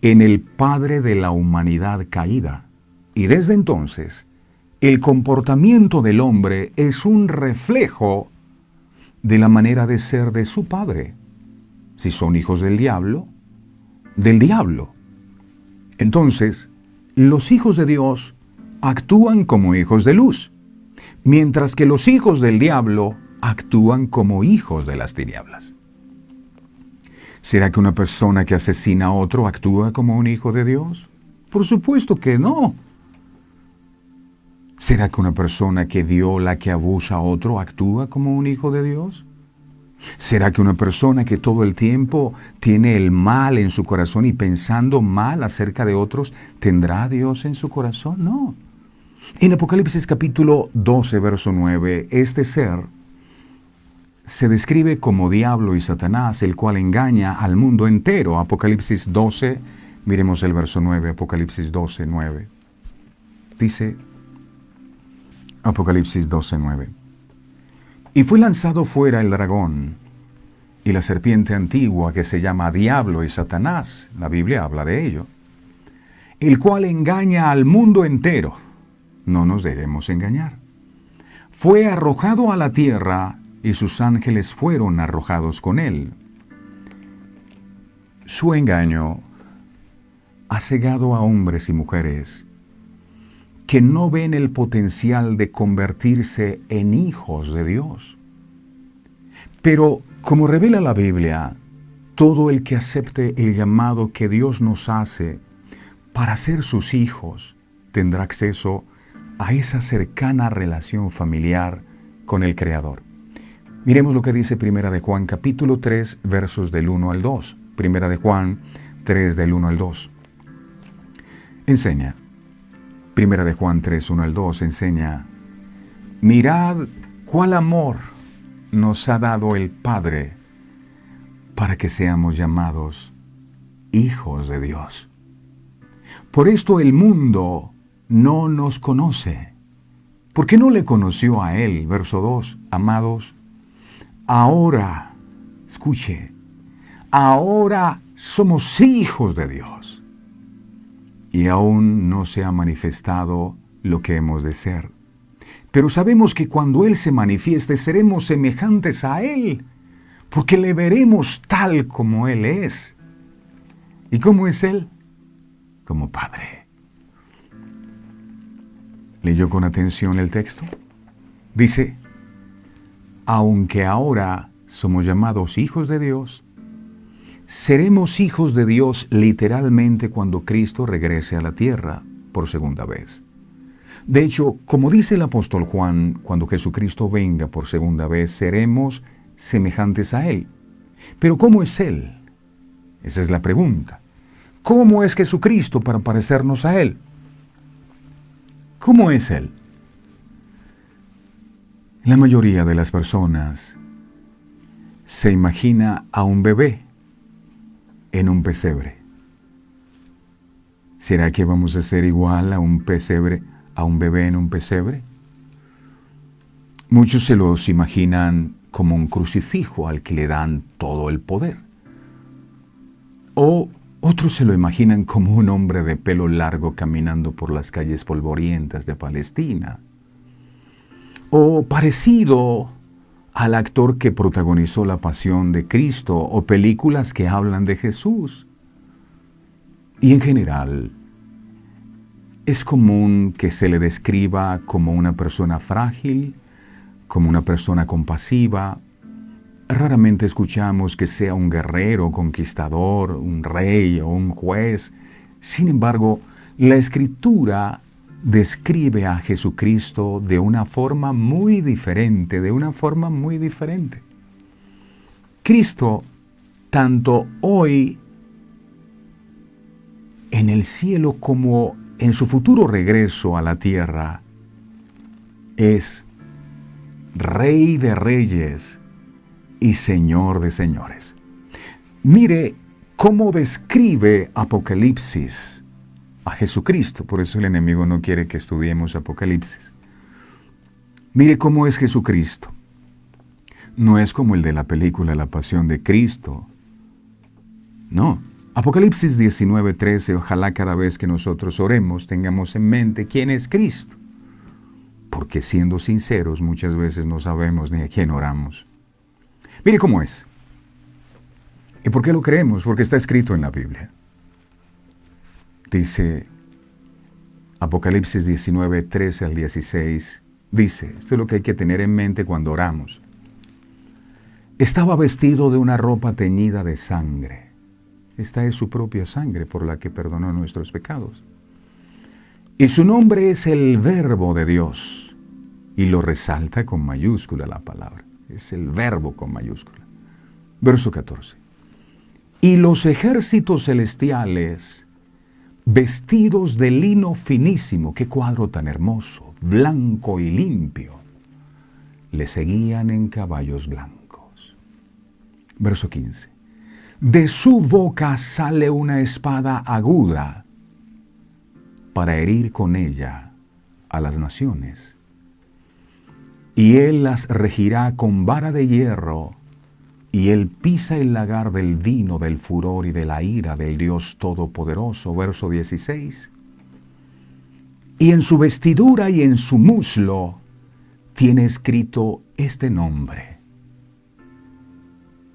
en el padre de la humanidad caída. Y desde entonces, el comportamiento del hombre es un reflejo de la manera de ser de su padre. Si son hijos del diablo. Entonces, los hijos de Dios actúan como hijos de luz, mientras que los hijos del diablo actúan como hijos de las tinieblas. ¿Será que una persona que asesina a otro actúa como un hijo de Dios? Por supuesto que no. ¿Será que una persona que viola, que abusa a otro, actúa como un hijo de Dios? ¿Será que una persona que todo el tiempo tiene el mal en su corazón y pensando mal acerca de otros, tendrá a Dios en su corazón? No. En Apocalipsis capítulo 12, verso 9, este ser se describe como diablo y Satanás, el cual engaña al mundo entero. Apocalipsis 12, Miremos el verso 9, Apocalipsis 12, 9. Dice, Apocalipsis 12, 9. Y fue lanzado fuera el dragón y la serpiente antigua que se llama Diablo y Satanás, la Biblia habla de ello, el cual engaña al mundo entero. No nos debemos engañar. Fue arrojado a la tierra y sus ángeles fueron arrojados con él. Su engaño ha cegado a hombres y mujeres que no ven el potencial de convertirse en hijos de Dios. Pero, como revela la Biblia, todo el que acepte el llamado que Dios nos hace para ser sus hijos tendrá acceso a esa cercana relación familiar con el Creador. Miremos lo que dice Primera de Juan, capítulo 3, versos del 1 al 2. Primera de Juan 3, del 1 al 2. Enseña. Primera de Juan 3, 1 al 2 enseña: mirad cuál amor nos ha dado el Padre para que seamos llamados hijos de Dios. Por esto el mundo no nos conoce, porque no le conoció a Él. Verso 2, amados, ahora, escuche, ahora somos hijos de Dios, y aún no se ha manifestado lo que hemos de ser. Pero sabemos que cuando Él se manifieste seremos semejantes a Él, porque le veremos tal como Él es. ¿Y cómo es Él? Como Padre. ¿Leyó con atención el texto? Dice, aunque ahora somos llamados hijos de Dios, seremos hijos de Dios literalmente cuando Cristo regrese a la tierra por segunda vez. De hecho, como dice el apóstol Juan, cuando Jesucristo venga por segunda vez, seremos semejantes a Él. Pero ¿cómo es Él? Esa es la pregunta. ¿Cómo es Jesucristo para parecernos a Él? ¿Cómo es Él? La mayoría de las personas se imagina a un bebé en un pesebre. ¿Será que vamos a ser igual a un pesebre, a un bebé en un pesebre? Muchos se los imaginan como un crucifijo al que le dan todo el poder. O otros se lo imaginan como un hombre de pelo largo caminando por las calles polvorientas de Palestina. O parecido al actor que protagonizó La Pasión de Cristo o películas que hablan de Jesús. Y en general, es común que se le describa como una persona frágil, como una persona compasiva. Raramente escuchamos que sea un guerrero, conquistador, un rey o un juez. Sin embargo, la Escritura describe a Jesucristo de una forma muy diferente, Cristo, tanto hoy en el cielo como en su futuro regreso a la tierra, es Rey de Reyes y Señor de Señores. Mire cómo describe Apocalipsis a Jesucristo. Por eso el enemigo no quiere que estudiemos Apocalipsis. Mire cómo es Jesucristo. No es como el de la película La Pasión de Cristo. No. Apocalipsis 19:13, ojalá cada vez que nosotros oremos tengamos en mente quién es Cristo. Porque siendo sinceros, muchas veces no sabemos ni a quién oramos. Mire cómo es. ¿Y por qué lo creemos? Porque está escrito en la Biblia. Dice Apocalipsis 19:13 al 16, dice, esto es lo que hay que tener en mente cuando oramos. Estaba vestido de una ropa teñida de sangre. Esta es su propia sangre por la que perdonó nuestros pecados. Y su nombre es el Verbo de Dios. Y lo resalta con mayúscula la palabra. Es el Verbo con mayúscula. Verso 14. Y los ejércitos celestiales, vestidos de lino finísimo, qué cuadro tan hermoso, blanco y limpio, le seguían en caballos blancos. Verso 15. De su boca sale una espada aguda para herir con ella a las naciones. Y él las regirá con vara de hierro, y él pisa el lagar del vino del furor y de la ira del Dios Todopoderoso. Verso 16. Y en su vestidura y en su muslo tiene escrito este nombre.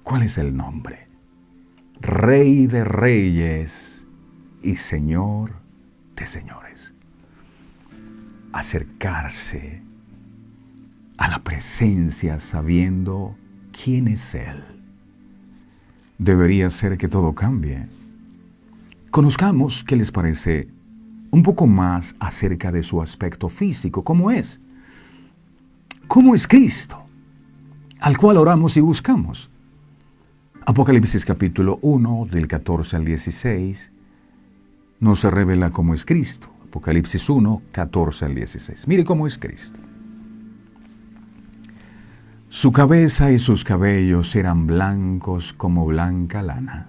¿Cuál es el nombre? Rey de reyes y Señor de señores. Acercarse a la presencia sabiendo quién es Él. Debería ser que todo cambie. Conozcamos, ¿qué les parece?, un poco más acerca de su aspecto físico. ¿Cómo es? ¿Cómo es Cristo, al cual oramos y buscamos? Apocalipsis capítulo 1, del 14 al 16, nos revela cómo es Cristo. Apocalipsis 1, 14 al 16. Mire cómo es Cristo. Su cabeza y sus cabellos eran blancos como blanca lana,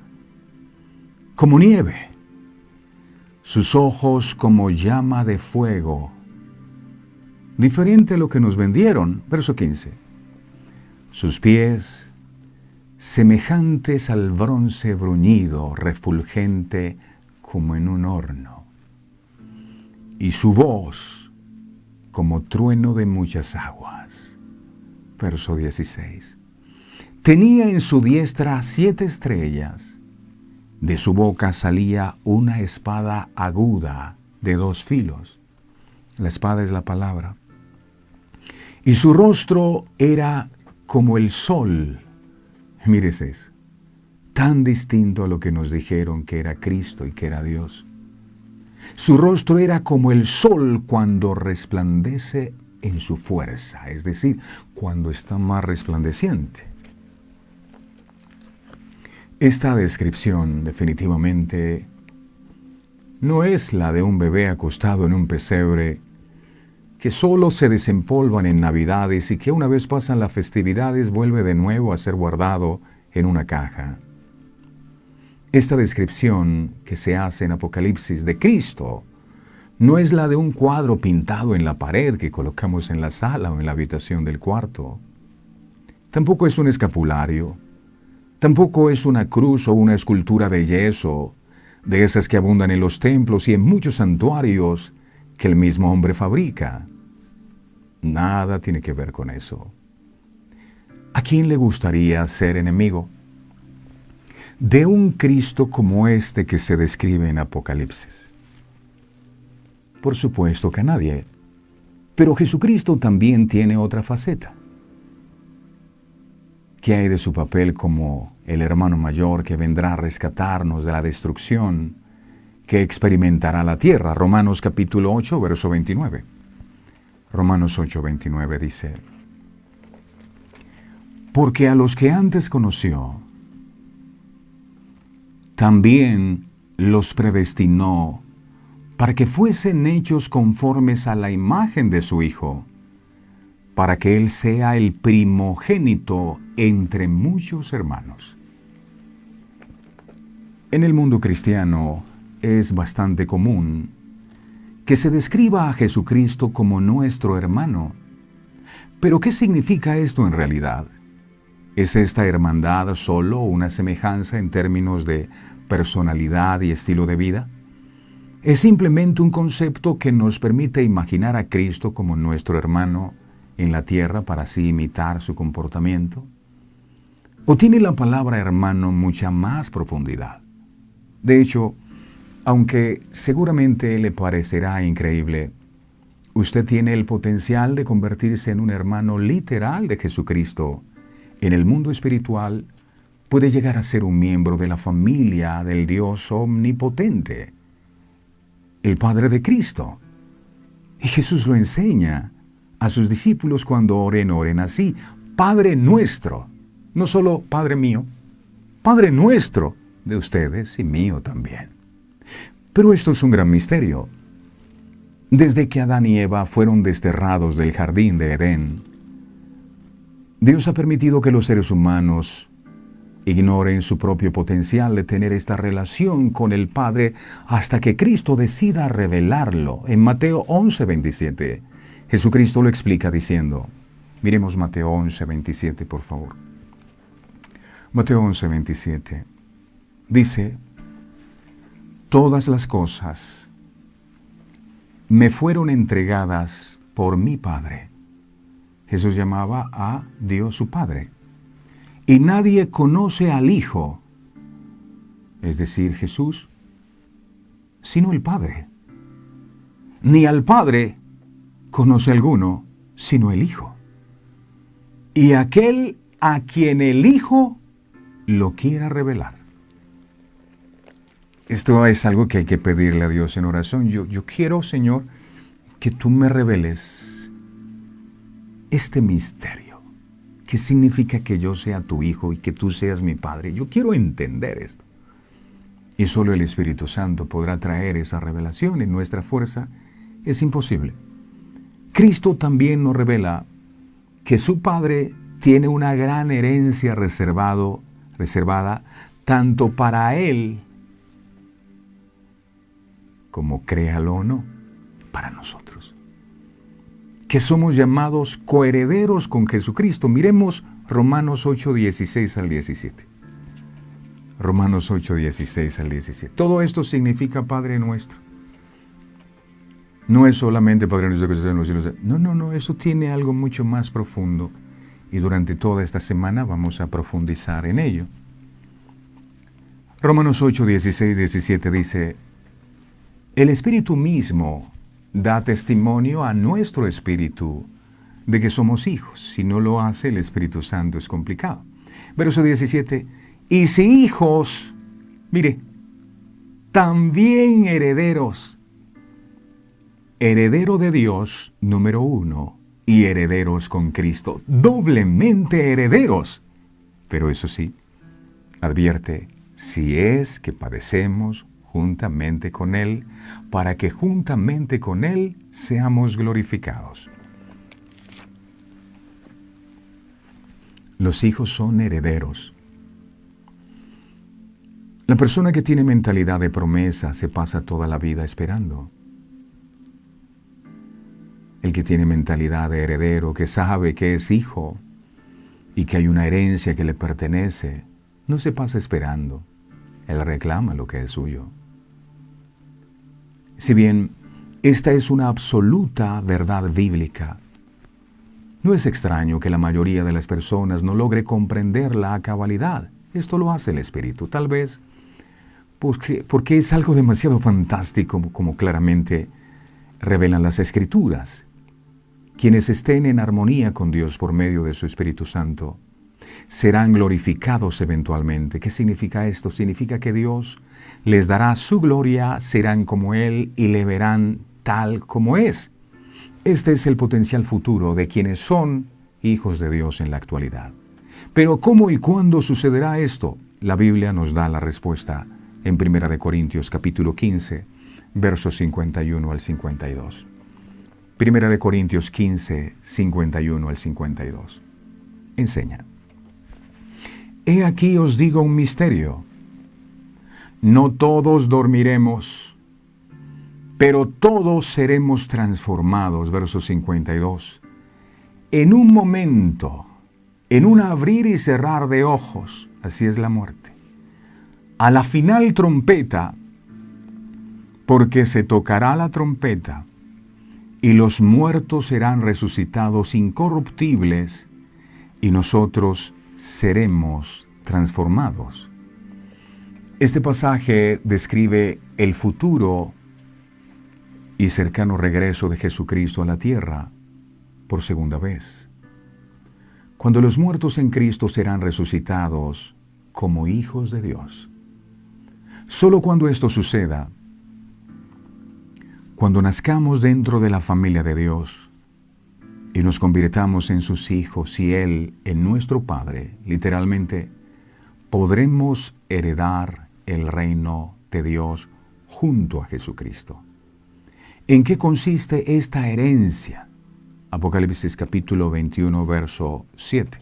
como nieve. Sus ojos como llama de fuego. Diferente a lo que nos vendieron. Verso 15. Sus pies semejantes al bronce bruñido, refulgente como en un horno. Y su voz como trueno de muchas aguas. Verso 16. Tenía en su diestra 7 estrellas. De su boca salía una espada aguda de 2 filos. La espada es la palabra. Y su rostro era como el sol. Mírese eso. Tan distinto a lo que nos dijeron que era Cristo y que era Dios. Su rostro era como el sol cuando resplandece en su fuerza, es decir, cuando está más resplandeciente. Esta descripción definitivamente no es la de un bebé acostado en un pesebre que solo se desempolvan en Navidades y que una vez pasan las festividades vuelve de nuevo a ser guardado en una caja. Esta descripción que se hace en Apocalipsis de Cristo no es la de un cuadro pintado en la pared que colocamos en la sala o en la habitación del cuarto. Tampoco es un escapulario. Tampoco es una cruz o una escultura de yeso, de esas que abundan en los templos y en muchos santuarios que el mismo hombre fabrica. Nada tiene que ver con eso. ¿A quién le gustaría ser enemigo de un Cristo como este que se describe en Apocalipsis? Por supuesto que a nadie. Pero Jesucristo también tiene otra faceta. ¿Qué hay de su papel como el hermano mayor que vendrá a rescatarnos de la destrucción que experimentará la tierra? Romanos capítulo 8, verso 29. Romanos 8, 29 dice: porque a los que antes conoció, también los predestinó para que fuesen hechos conformes a la imagen de su Hijo, para que Él sea el primogénito entre muchos hermanos. En el mundo cristiano es bastante común que se describa a Jesucristo como nuestro hermano. Pero ¿qué significa esto en realidad? ¿Es esta hermandad solo una semejanza en términos de personalidad y estilo de vida? ¿Es simplemente un concepto que nos permite imaginar a Cristo como nuestro hermano en la tierra para así imitar su comportamiento? ¿O tiene la palabra hermano mucha más profundidad? De hecho, aunque seguramente le parecerá increíble, usted tiene el potencial de convertirse en un hermano literal de Jesucristo. En el mundo espiritual puede llegar a ser un miembro de la familia del Dios omnipotente, el Padre de Cristo. Y Jesús lo enseña a sus discípulos cuando oren así: Padre nuestro, no solo Padre mío, Padre nuestro de ustedes y mío también. Pero esto es un gran misterio. Desde que Adán y Eva fueron desterrados del jardín de Edén, Dios ha permitido que los seres humanos ignoren su propio potencial de tener esta relación con el Padre hasta que Cristo decida revelarlo. En Mateo 11:27, Jesucristo lo explica diciendo, miremos Mateo 11:27, por favor. Mateo 11:27 dice, todas las cosas me fueron entregadas por mi Padre. Jesús llamaba a Dios su Padre. Y nadie conoce al Hijo, es decir, Jesús, sino el Padre. Ni al Padre conoce alguno, sino el Hijo. Y aquel a quien el Hijo lo quiera revelar. Esto es algo que hay que pedirle a Dios en oración. Yo quiero, Señor, que tú me reveles este misterio. ¿Qué significa que yo sea tu hijo y que tú seas mi padre? Yo quiero entender esto. Y solo el Espíritu Santo podrá traer esa revelación. En nuestra fuerza es imposible. Cristo también nos revela que su Padre tiene una gran herencia reservada tanto para Él como, créalo o no, para nosotros. Que somos llamados coherederos con Jesucristo. Miremos Romanos 8:16 al 17. Romanos 8:16 al 17. Todo esto significa Padre nuestro. No es solamente Padre nuestro que estás en los cielos. No, eso tiene algo mucho más profundo. Y durante toda esta semana vamos a profundizar en ello. Romanos 8:16, 17 dice, el Espíritu mismo da testimonio a nuestro espíritu de que somos hijos. Si no lo hace el Espíritu Santo es complicado. Verso 17. Y si hijos, mire, también herederos. Heredero de Dios, número 1, y herederos con Cristo, doblemente herederos. Pero eso sí, advierte, si es que padecemos juntamente con Él, para que juntamente con Él seamos glorificados. Los hijos son herederos. La persona que tiene mentalidad de promesa se pasa toda la vida esperando. El que tiene mentalidad de heredero, que sabe que es hijo y que hay una herencia que le pertenece, no se pasa esperando. Él reclama lo que es suyo. Si bien esta es una absoluta verdad bíblica, no es extraño que la mayoría de las personas no logre comprenderla a cabalidad. Esto lo hace el Espíritu, tal vez porque es algo demasiado fantástico, como claramente revelan las Escrituras. Quienes estén en armonía con Dios por medio de su Espíritu Santo serán glorificados eventualmente. ¿Qué significa esto? Significa que Dios les dará su gloria, serán como Él y le verán tal como es. Este es el potencial futuro de quienes son hijos de Dios en la actualidad. Pero ¿cómo y cuándo sucederá esto? La Biblia nos da la respuesta en 1 Corintios capítulo 15, versos 51 al 52. 1 Corintios 15, 51 al 52. Enseña. He aquí os digo un misterio. No todos dormiremos, pero todos seremos transformados. Verso 52. En un momento, en un abrir y cerrar de ojos, así es la muerte. A la final trompeta, porque se tocará la trompeta, y los muertos serán resucitados incorruptibles, y nosotros seremos transformados. Este pasaje describe el futuro y cercano regreso de Jesucristo a la tierra por segunda vez. Cuando los muertos en Cristo serán resucitados como hijos de Dios. Solo cuando esto suceda, cuando nazcamos dentro de la familia de Dios y nos convirtamos en sus hijos y Él en nuestro Padre, literalmente, podremos heredar el reino de Dios junto a Jesucristo. ¿En qué consiste esta herencia? Apocalipsis capítulo 21, verso 7.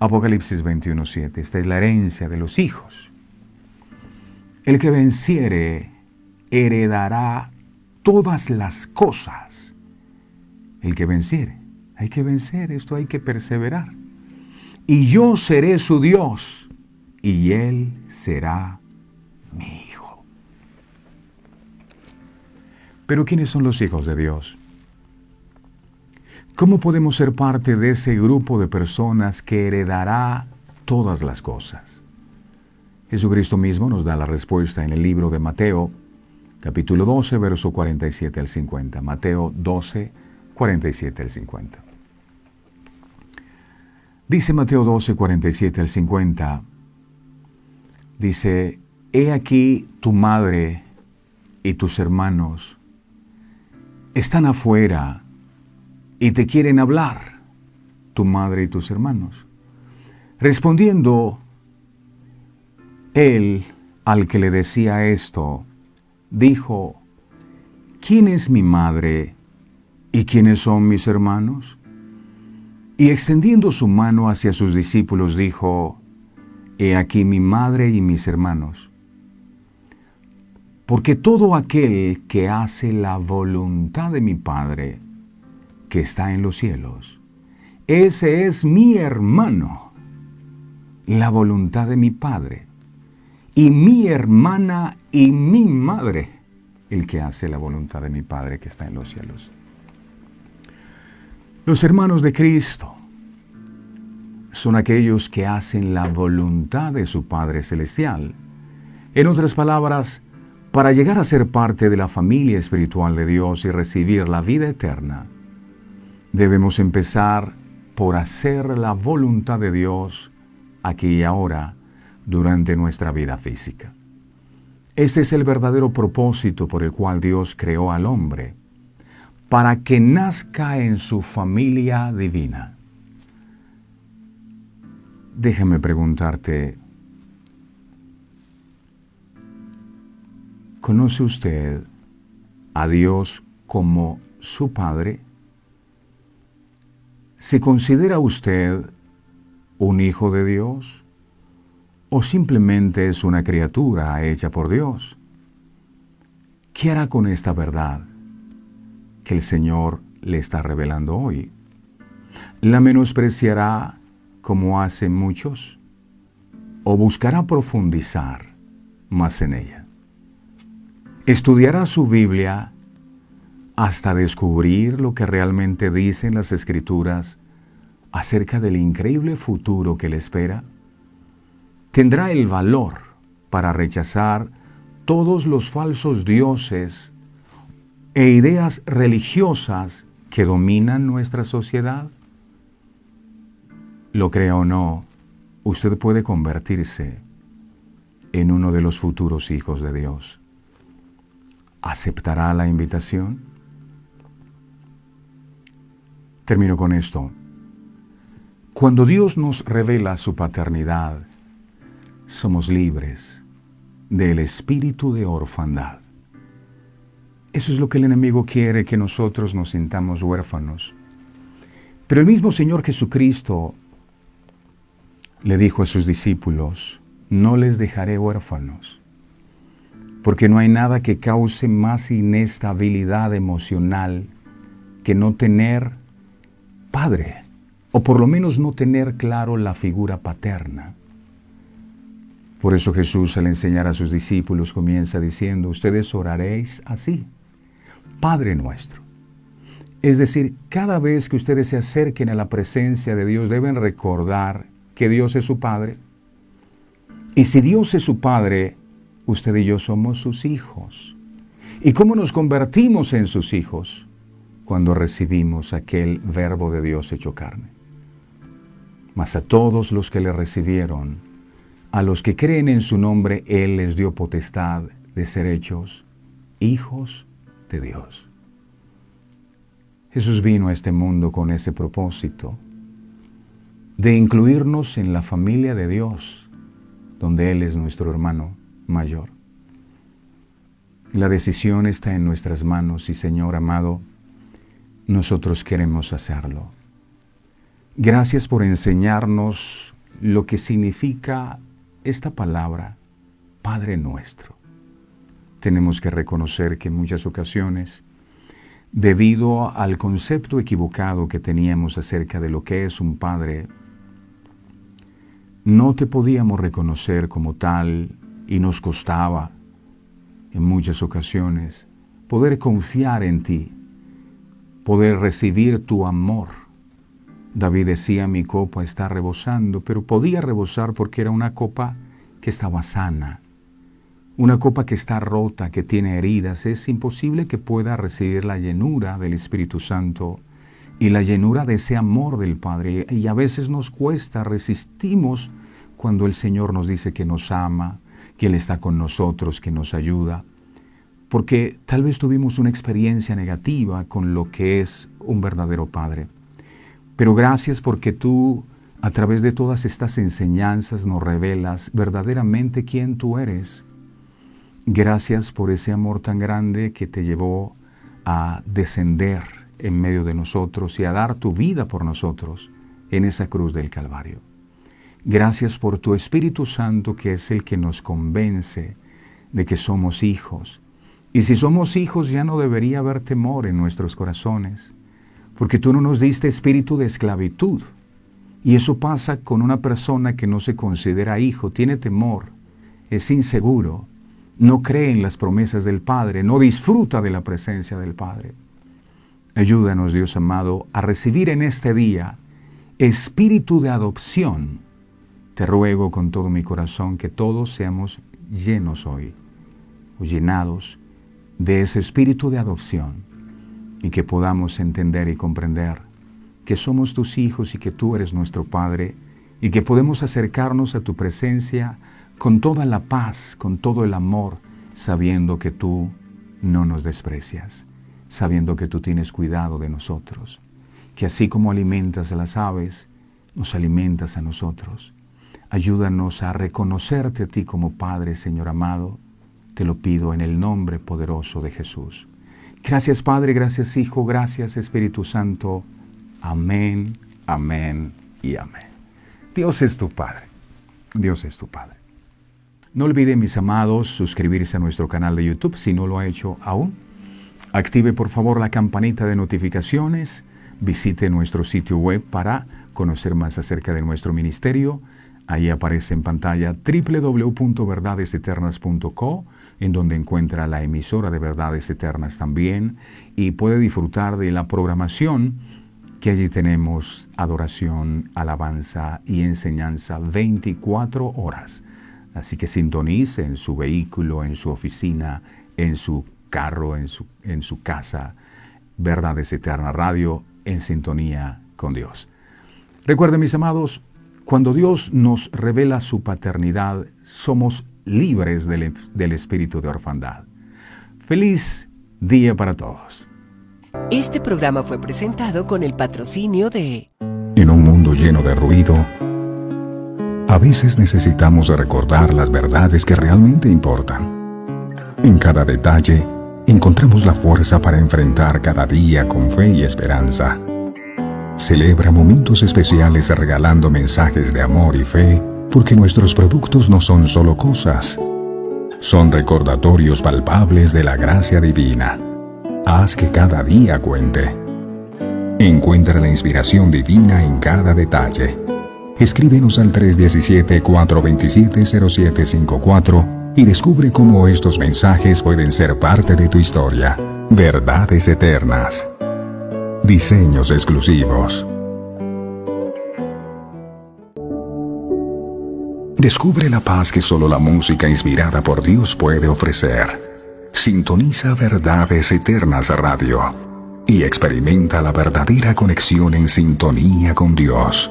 Apocalipsis 21:7. Esta es la herencia de los hijos. El que venciere heredará todas las cosas. El que venciere. Hay que vencer, esto hay que perseverar. Y yo seré su Dios, y él será mi hijo. Pero ¿quiénes son los hijos de Dios? ¿Cómo podemos ser parte de ese grupo de personas que heredará todas las cosas? Jesucristo mismo nos da la respuesta en el libro de Mateo, capítulo 12, verso 47 al 50. Mateo 12, 47 al 50. Dice Mateo 12, 47 al 50, dice, he aquí tu madre y tus hermanos están afuera y te quieren hablar, tu madre y tus hermanos. Respondiendo él al que le decía esto, dijo, ¿quién es mi madre y quiénes son mis hermanos? Y extendiendo su mano hacia sus discípulos dijo, he aquí mi madre y mis hermanos. Porque todo aquel que hace la voluntad de mi Padre, que está en los cielos, ese es mi hermano, la voluntad de mi Padre, y mi hermana y mi madre, el que hace la voluntad de mi Padre que está en los cielos. Los hermanos de Cristo son aquellos que hacen la voluntad de su Padre Celestial. En otras palabras, para llegar a ser parte de la familia espiritual de Dios y recibir la vida eterna, debemos empezar por hacer la voluntad de Dios aquí y ahora durante nuestra vida física. Este es el verdadero propósito por el cual Dios creó al hombre, para que nazca en su familia divina. Déjame preguntarte, ¿conoce usted a Dios como su Padre? ¿Se considera usted un hijo de Dios o simplemente es una criatura hecha por Dios? ¿Qué hará con esta verdad que el Señor le está revelando hoy? ¿La menospreciará como hacen muchos? ¿O buscará profundizar más en ella? ¿Estudiará su Biblia hasta descubrir lo que realmente dicen las Escrituras acerca del increíble futuro que le espera? ¿Tendrá el valor para rechazar todos los falsos dioses e ideas religiosas que dominan nuestra sociedad? Lo crea o no, usted puede convertirse en uno de los futuros hijos de Dios. ¿Aceptará la invitación? Termino con esto. Cuando Dios nos revela su paternidad, somos libres del espíritu de orfandad. Eso es lo que el enemigo quiere, que nosotros nos sintamos huérfanos. Pero el mismo Señor Jesucristo le dijo a sus discípulos, no les dejaré huérfanos, porque no hay nada que cause más inestabilidad emocional que no tener padre, o por lo menos no tener claro la figura paterna. Por eso Jesús, al enseñar a sus discípulos, comienza diciendo, ustedes oraréis así, Padre nuestro. Es decir, cada vez que ustedes se acerquen a la presencia de Dios, deben recordar que Dios es su Padre. Y si Dios es su Padre, usted y yo somos sus hijos. ¿Y cómo nos convertimos en sus hijos? Cuando recibimos aquel verbo de Dios hecho carne. Mas a todos los que le recibieron, a los que creen en su nombre, Él les dio potestad de ser hechos hijos de Dios. Jesús vino a este mundo con ese propósito de incluirnos en la familia de Dios, donde Él es nuestro hermano mayor. La decisión está en nuestras manos y, Señor amado, nosotros queremos hacerlo. Gracias por enseñarnos lo que significa esta palabra, Padre nuestro. Tenemos que reconocer que en muchas ocasiones, debido al concepto equivocado que teníamos acerca de lo que es un padre, no te podíamos reconocer como tal y nos costaba, en muchas ocasiones, poder confiar en ti, poder recibir tu amor. David decía, mi copa está rebosando, pero podía rebosar porque era una copa que estaba sana. Una copa que está rota, que tiene heridas, es imposible que pueda recibir la llenura del Espíritu Santo y la llenura de ese amor del Padre. Y a veces nos cuesta, resistimos cuando el Señor nos dice que nos ama, que Él está con nosotros, que nos ayuda, porque tal vez tuvimos una experiencia negativa con lo que es un verdadero Padre. Pero gracias porque tú, a través de todas estas enseñanzas, nos revelas verdaderamente quién tú eres. Gracias por ese amor tan grande que te llevó a descender en medio de nosotros y a dar tu vida por nosotros en esa cruz del Calvario. Gracias por tu Espíritu Santo, que es el que nos convence de que somos hijos. Y si somos hijos, ya no debería haber temor en nuestros corazones, porque tú no nos diste espíritu de esclavitud. Y eso pasa con una persona que no se considera hijo, tiene temor, es inseguro, no cree en las promesas del Padre, no disfruta de la presencia del Padre. Ayúdanos, Dios amado, a recibir en este día espíritu de adopción. Te ruego con todo mi corazón que todos seamos llenos hoy, o llenados de ese espíritu de adopción, y que podamos entender y comprender que somos tus hijos y que tú eres nuestro Padre, y que podemos acercarnos a tu presencia con toda la paz, con todo el amor, sabiendo que tú no nos desprecias, sabiendo que tú tienes cuidado de nosotros, que así como alimentas a las aves, nos alimentas a nosotros. Ayúdanos a reconocerte a ti como Padre, Señor amado. Te lo pido en el nombre poderoso de Jesús. Gracias, Padre, gracias, Hijo, gracias, Espíritu Santo. Amén, amén y amén. Dios es tu Padre. Dios es tu Padre. No olviden, mis amados, suscribirse a nuestro canal de YouTube si no lo ha hecho aún. Active, por favor, la campanita de notificaciones. Visite nuestro sitio web para conocer más acerca de nuestro ministerio. Ahí aparece en pantalla www.verdadeseternas.co, en donde encuentra la emisora de Verdades Eternas también, y puede disfrutar de la programación que allí tenemos: adoración, alabanza y enseñanza 24 horas. Así que sintonice en su vehículo, en su oficina, en su carro, en su casa, Verdades Eternas Radio, en sintonía con Dios. Recuerden, mis amados, cuando Dios nos revela su paternidad, somos libres del espíritu de orfandad. Feliz día para todos. Este programa fue presentado con el patrocinio de... En un mundo lleno de ruido, a veces necesitamos recordar las verdades que realmente importan. En cada detalle, encontramos la fuerza para enfrentar cada día con fe y esperanza. Celebra momentos especiales regalando mensajes de amor y fe, porque nuestros productos no son solo cosas, son recordatorios palpables de la gracia divina. Haz que cada día cuente. Encuentra la inspiración divina en cada detalle. Escríbenos al 317-427-0754 y descubre cómo estos mensajes pueden ser parte de tu historia. Verdades Eternas. Diseños exclusivos. Descubre la paz que solo la música inspirada por Dios puede ofrecer. Sintoniza Verdades Eternas Radio y experimenta la verdadera conexión en sintonía con Dios.